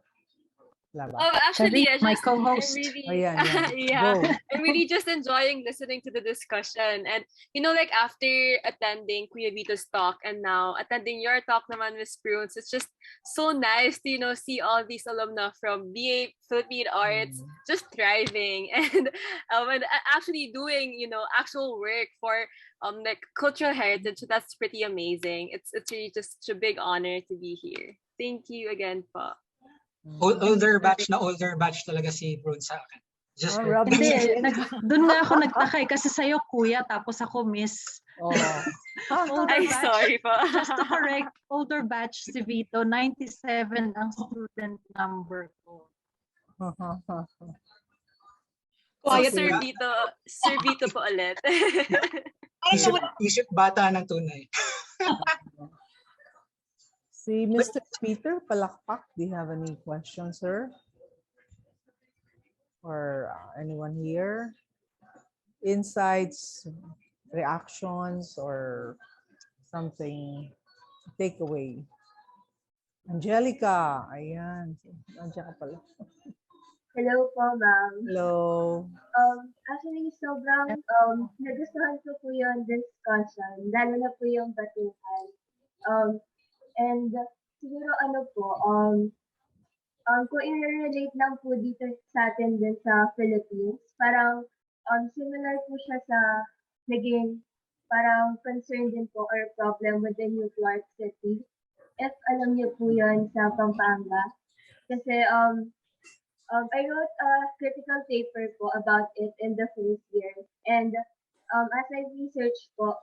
Actually, Charisse, my co-host. I'm really just enjoying listening to the discussion. And, like after attending Kuya Vito's talk and now attending your talk naman, Miss Prunes, it's just so nice to, see all these alumni from BA Philippine Arts just thriving and actually doing, actual work for like cultural heritage. So that's pretty amazing. It's really just a big honor to be here. Thank you again, po. Older batch talaga si Prunes sa akin. Just Hindi, doon nga ako nagtakay kasi sa'yo kuya tapos ako miss. Ay, sorry po. Just to correct, older batch si Vito, 97 ang student number ko. Sir Vito po ulit. Isip bata ng tunay. See, Mr. Peter Palakpak, do you have any questions, sir? Or anyone here? Insights, reactions, or something takeaway? Angelica, ayan. Nandiyan ka pala. Hello po, ma'am. Hello. Actually, sobrang nagustuhan ko po yung discussion, lalo na po yung batuhan. And siguro kung i-relate lang po dito sa atin din sa Philippines, parang similar po siya sa naging parang concern din po or problem with the New Clark City. If alam niyo po yun sa Pampanga. Kasi I wrote a critical paper po about it in the first year. And as I researched po,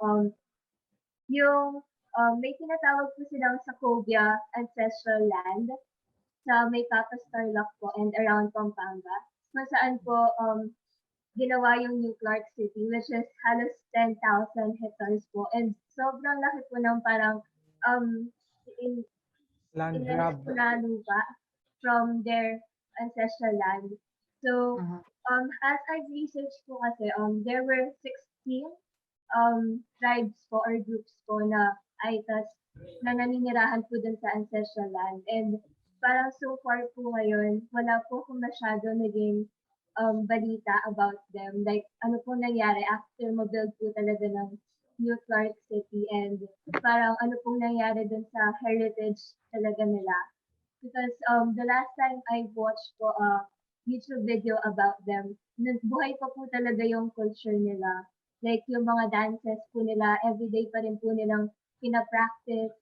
yung may tinatawag po silang Sacobia Ancestral Land sa may Papas Tarlac po and around Pampanga. Kung saan po ginawa yung New Clark City, which is halos 10,000 hectares po. And sobrang laki po ng parang Land grab na lupa from their ancestral land. So, as I researched po kasi, there were 16 tribes po or groups po na Aitas na naninirahan po dun sa ancestral land. And parang so far po ngayon, wala po kung masyado naging balita about them. Like, ano po nangyari after mabuild po talaga ng New Clark City and parang ano po nangyari dun sa heritage talaga nila. Because the last time I watched po a YouTube video about them, buhay pa po talaga yung culture nila. Like, yung mga dances po nila, everyday pa rin po nilang pinapractice.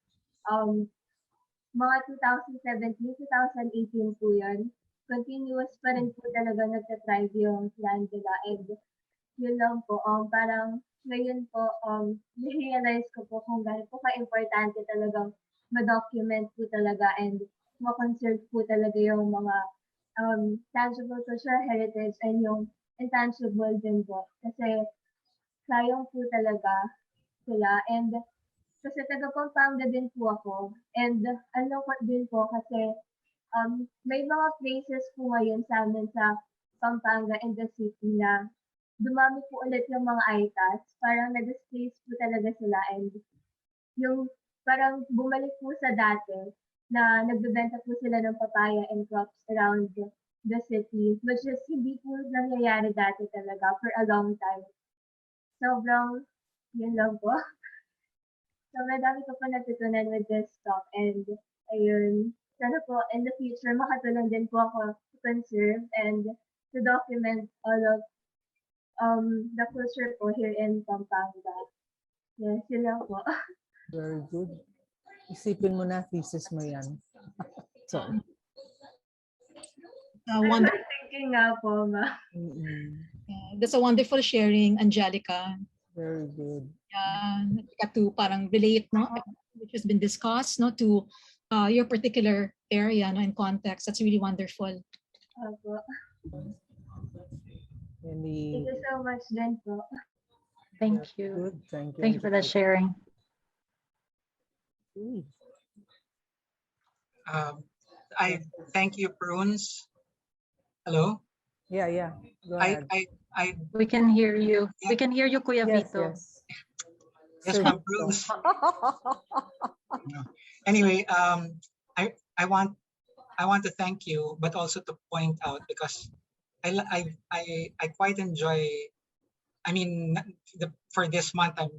Mga 2017, 2018 po yun. Continuous pa rin po talaga nagtatrive yung land nila. And yun lang po, parang ngayon po, realize ko po kung gano'n po ka-importante talagang ma-document po talaga and ma-conserve po talaga yung mga tangible cultural heritage and yung intangible din po. Kasi sayang po talaga sila. And kasi taga Pampanga din po ako. And ano ko din po kasi may mga places po ngayon sa amin sa Pampanga and the city na dumami po ulit yung mga ITAS. Parang nag-space po talaga sila and yung parang bumalik po sa dati na nagbebenta po sila ng papaya and crops around the city, which is hindi po nangyayari dati talaga for a long time. Sobrang, yun lang po. So, madami ko pa natutunan with this talk and ayun, sana po in the future makatulong din po ako to conserve and to document all of the culture po here in Pampanga. Yes, yun lang po. Very good. Isipin mo na, thesis mo yan. So, I'm thinking nga po, ma. That's a wonderful sharing, Angelica. Very good. To parang relate, no, which has been discussed, no, to your particular area, no, in context. That's really wonderful. Thank you so much, then po. Thank you. Good. Thank you. Thank you for that sharing. I thank you, Prunes. Hello? Yeah. Go ahead. We can hear you. We can hear you, Kuya Vito. Yes, ma'am, Prunes. Anyway, I want to thank you, but also to point out because I quite enjoy. I mean, for this month I'm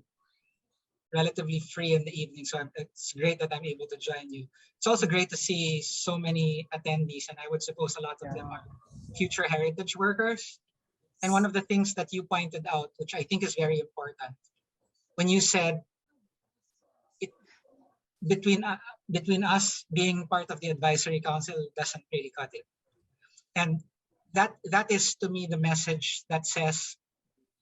relatively free in the evening, so it's great that I'm able to join you. It's also great to see so many attendees, and I would suppose a lot of them are future heritage workers. And one of the things that you pointed out, which I think is very important, when you said it between us being part of the advisory council doesn't really cut it, and that is to me the message that says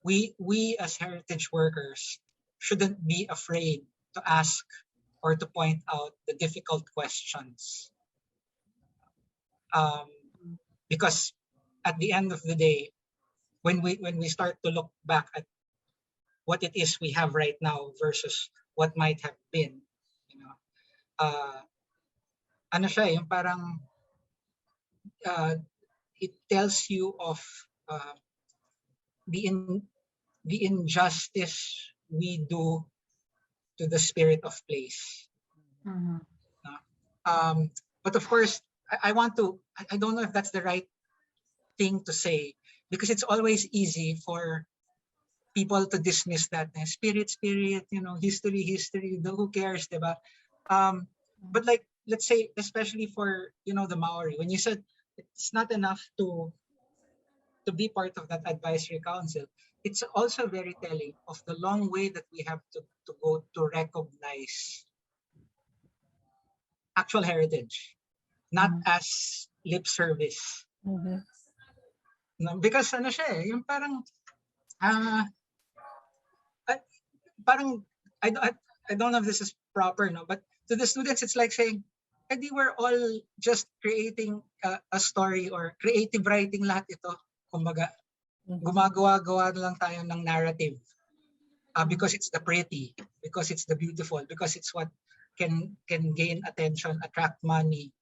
we as heritage workers shouldn't be afraid to ask or to point out the difficult questions, because at the end of the day, when we start to look back at what it is we have right now versus what might have been, you know, ano siya, yung parang it tells you of the injustice we do to the spirit of place. But of course, I don't know if that's the right thing to say, because it's always easy for people to dismiss that spirit, you know, history, who cares, diba? But like, let's say, especially for, you know, the Maori, when you said it's not enough to be part of that advisory council, it's also very telling of the long way that we have to go to recognize actual heritage, not as lip service. No, because ano siya, yung parang I don't know if this is proper, no, but to the students it's like saying, "Edi we're all just creating a story or creative writing lahat ito." Kumbaga, gumagawa lang tayo ng narrative because it's the pretty, because it's the beautiful, because it's what can gain attention, attract money,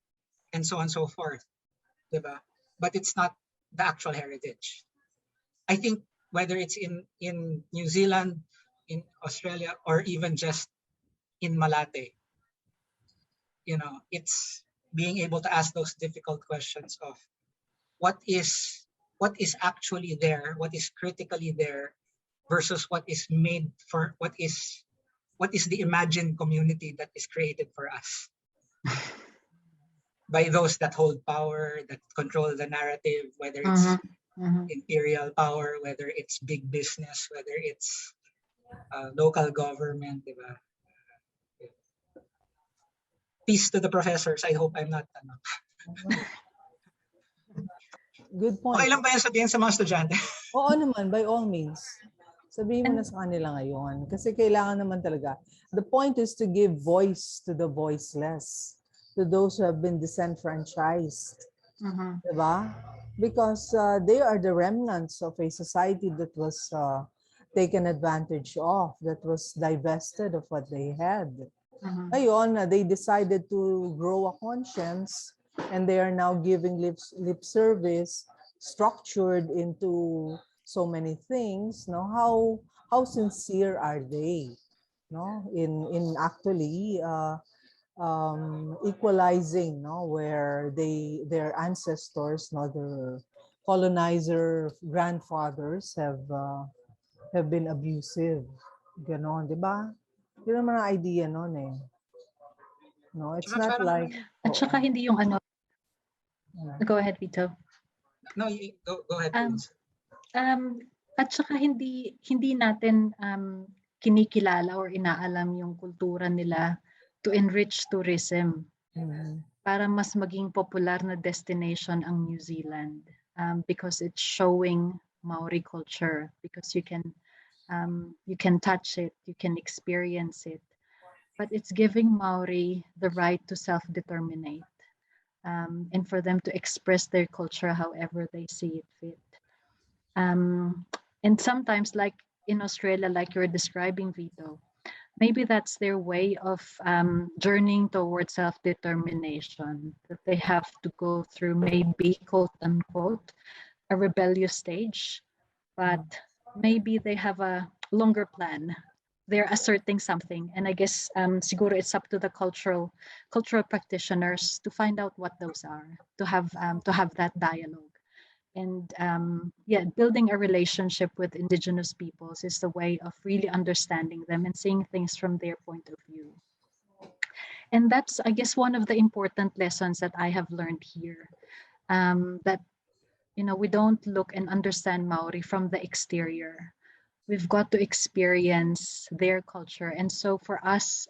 and so on and so forth, diba? But it's not the actual heritage. I think whether it's in New Zealand, in Australia, or even just in Malate, you know, it's being able to ask those difficult questions of what is actually there, what is critically there, versus what is made for, what is the imagined community that is created for us by those that hold power, that control the narrative, whether it's imperial power, whether it's big business, whether it's local government, diba? Peace to the professors. I hope I'm not Good point. Okay lang ba yan sabihin sa mga estudyante? Oo naman, by all means. Sabihin mo na sa kanila ngayon. Kasi kailangan naman talaga. The point is to give voice to the voiceless, to those who have been disenfranchised. Diba? Because they are the remnants of a society that was taken advantage of, that was divested of what they had. Mhm. Ngayon, they decided to grow a conscience, and they are now giving lip service, structured into so many things. No, how sincere are they? No, in actually equalizing, no, where their ancestors, no, their colonizer grandfathers have been abusive. Ganon, di ba? Yun naman ang idea nun eh. No, it's Tsaka not parang, like, At saka hindi yung ano, go ahead, Vito. no, go ahead, please. At saka hindi natin kinikilala or inaalam yung kultura nila to enrich tourism para mas maging popular na destination ang New Zealand, because it's showing Maori culture, because you can touch it, you can experience it, but it's giving Maori the right to self-determinate, and for them to express their culture however they see it fit. And sometimes, like in Australia, like you're describing, Vito, maybe that's their way of journeying towards self-determination, that they have to go through maybe, quote unquote, a rebellious stage, but maybe they have a longer plan. They're asserting something, and I guess siguro it's up to the cultural practitioners to find out what those are, to have that dialogue. And building a relationship with indigenous peoples is the way of really understanding them and seeing things from their point of view. And that's, I guess, one of the important lessons that I have learned here, that we don't look and understand Maori from the exterior. We've got to experience their culture. And so for us,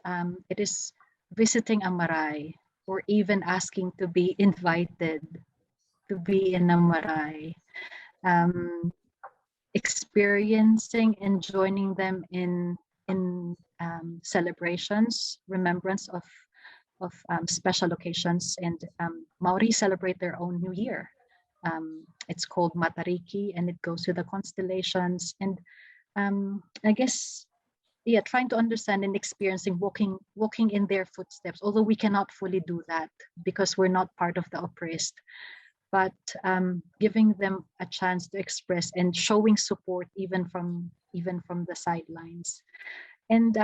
it is visiting a marae, or even asking to be invited to be in a marae, experiencing and joining them in celebrations, remembrance of special occasions. And Maori celebrate their own New Year. It's called Matariki, and it goes to the constellations. And I guess, trying to understand and experiencing walking in their footsteps, although we cannot fully do that because we're not part of the oppressed, but giving them a chance to express and showing support even from the sidelines. And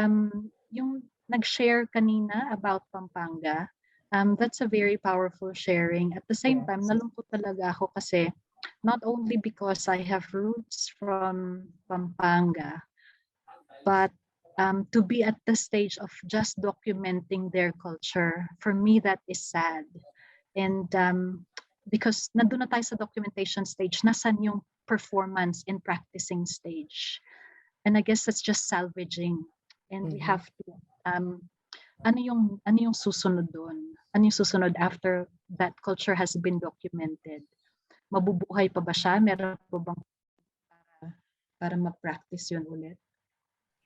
yung nag-share kanina about Pampanga, that's a very powerful sharing. At the same time, nalungkot talaga ako kasi not only because I have roots from Pampanga, but to be at the stage of just documenting their culture, for me that is sad. And because nandun na tayo sa documentation stage, nasan yung performance and practicing stage? And I guess that's just salvaging. And we have to, ano yung susunod doon? Ano yung susunod after that culture has been documented? Mabubuhay pa ba siya? Meron pa bang para ma-practice yun ulit?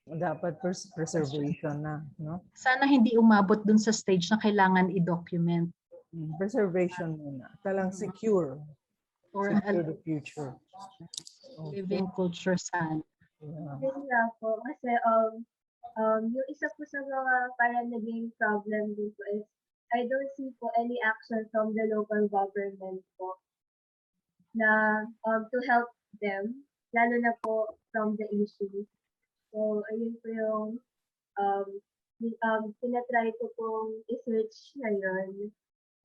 Dapat preservation na, no? Sana hindi umabot dun sa stage na kailangan i-document. Preservation muna. Talang secure. Or secure the future. Living culture sana. Yun nga po. Kasi yung isa po sa mga parang naging problem dito is I don't see po any action from the local government po na to help them, lalo na po from the issue. So, ayun po yung tinatry ko pong i-search ngayon.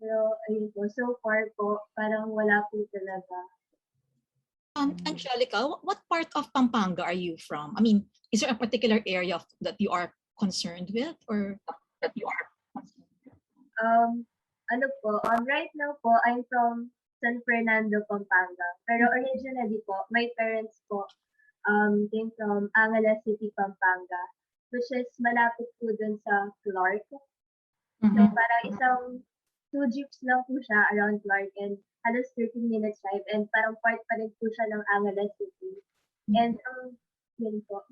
Pero ayun po, so far po, parang wala po talaga. Angelica, what part of Pampanga are you from? I mean, is there a particular area that you are concerned with, or that you are concerned with? Right now po, I'm from San Fernando, Pampanga. Pero originally po, my parents po came from Angeles City, Pampanga, which is malapit po dun sa Clark. So parang isang 2 jeeps lang po siya around Clark, and halos 13 minutes drive, and parang part pa rin po siya ng Angeles City. And yun po,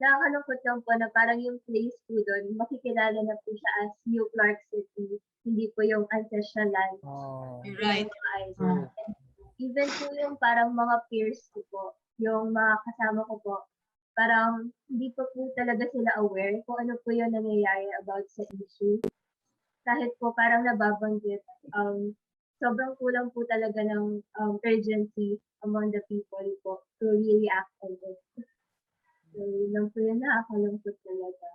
nakakalungkot lang po na parang yung place po doon, makikilala na po siya as New Clark City, hindi po yung ancestral land. Right. Even po yung parang mga peers ko po, yung mga kasama ko po, parang hindi pa po talaga sila aware kung ano po yung nangyayari about sa issue. Kahit po parang nababanggit, sobrang kulang po talaga ng urgency among the people po to really act on it. So, yun lang po yung nakakalungkot talaga.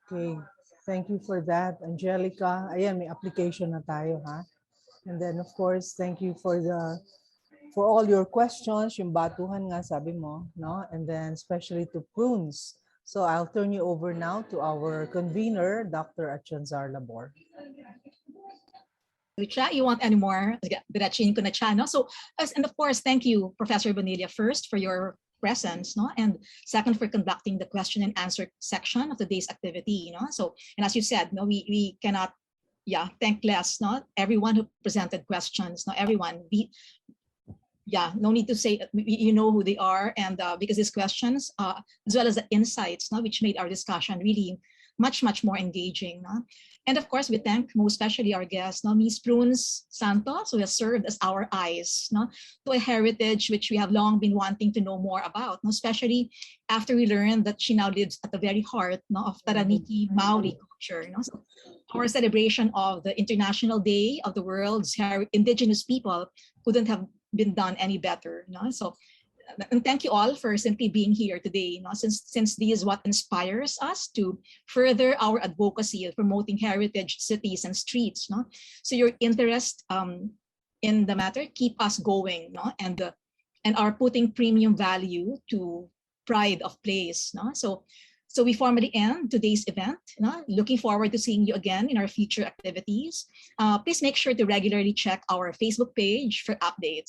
Okay. Thank you for that, Angelica. Ayan, may application na tayo, ha? And then, of course, thank you for all your questions, yung batuhan nga, sabi mo, no? And then, especially to Prunes. So, I'll turn you over now to our convener, Dr. Achanzar-Labor. You want any more? Diretsuhin ko na siya, no? So, and of course, thank you, Professor Bonilla, first for your presence, no? And second, for conducting the question and answer section of today's activity, no? So, and as you said, no, we cannot, thank less, no? Everyone who presented questions, no? Everyone, no need to say, you know who they are, and because these questions, as well as the insights, no, which made our discussion really much more engaging, no? And of course, we thank most especially our guest, no, Ms. Prunes Santos, who has served as our eyes, no, to a heritage which we have long been wanting to know more about, no, especially after we learned that she now lives at the very heart, no, of Taranaki Maori culture, no? So our celebration of the International Day of the World's Indigenous People couldn't have been done any better, no? So, and thank you all for simply being here today, no? Since this is what inspires us to further our advocacy of promoting heritage cities and streets, no? So your interest in the matter keep us going, no? And are putting premium value to pride of place, no? So we formally end today's event. No? Looking forward to seeing you again in our future activities. Please make sure to regularly check our Facebook page for updates.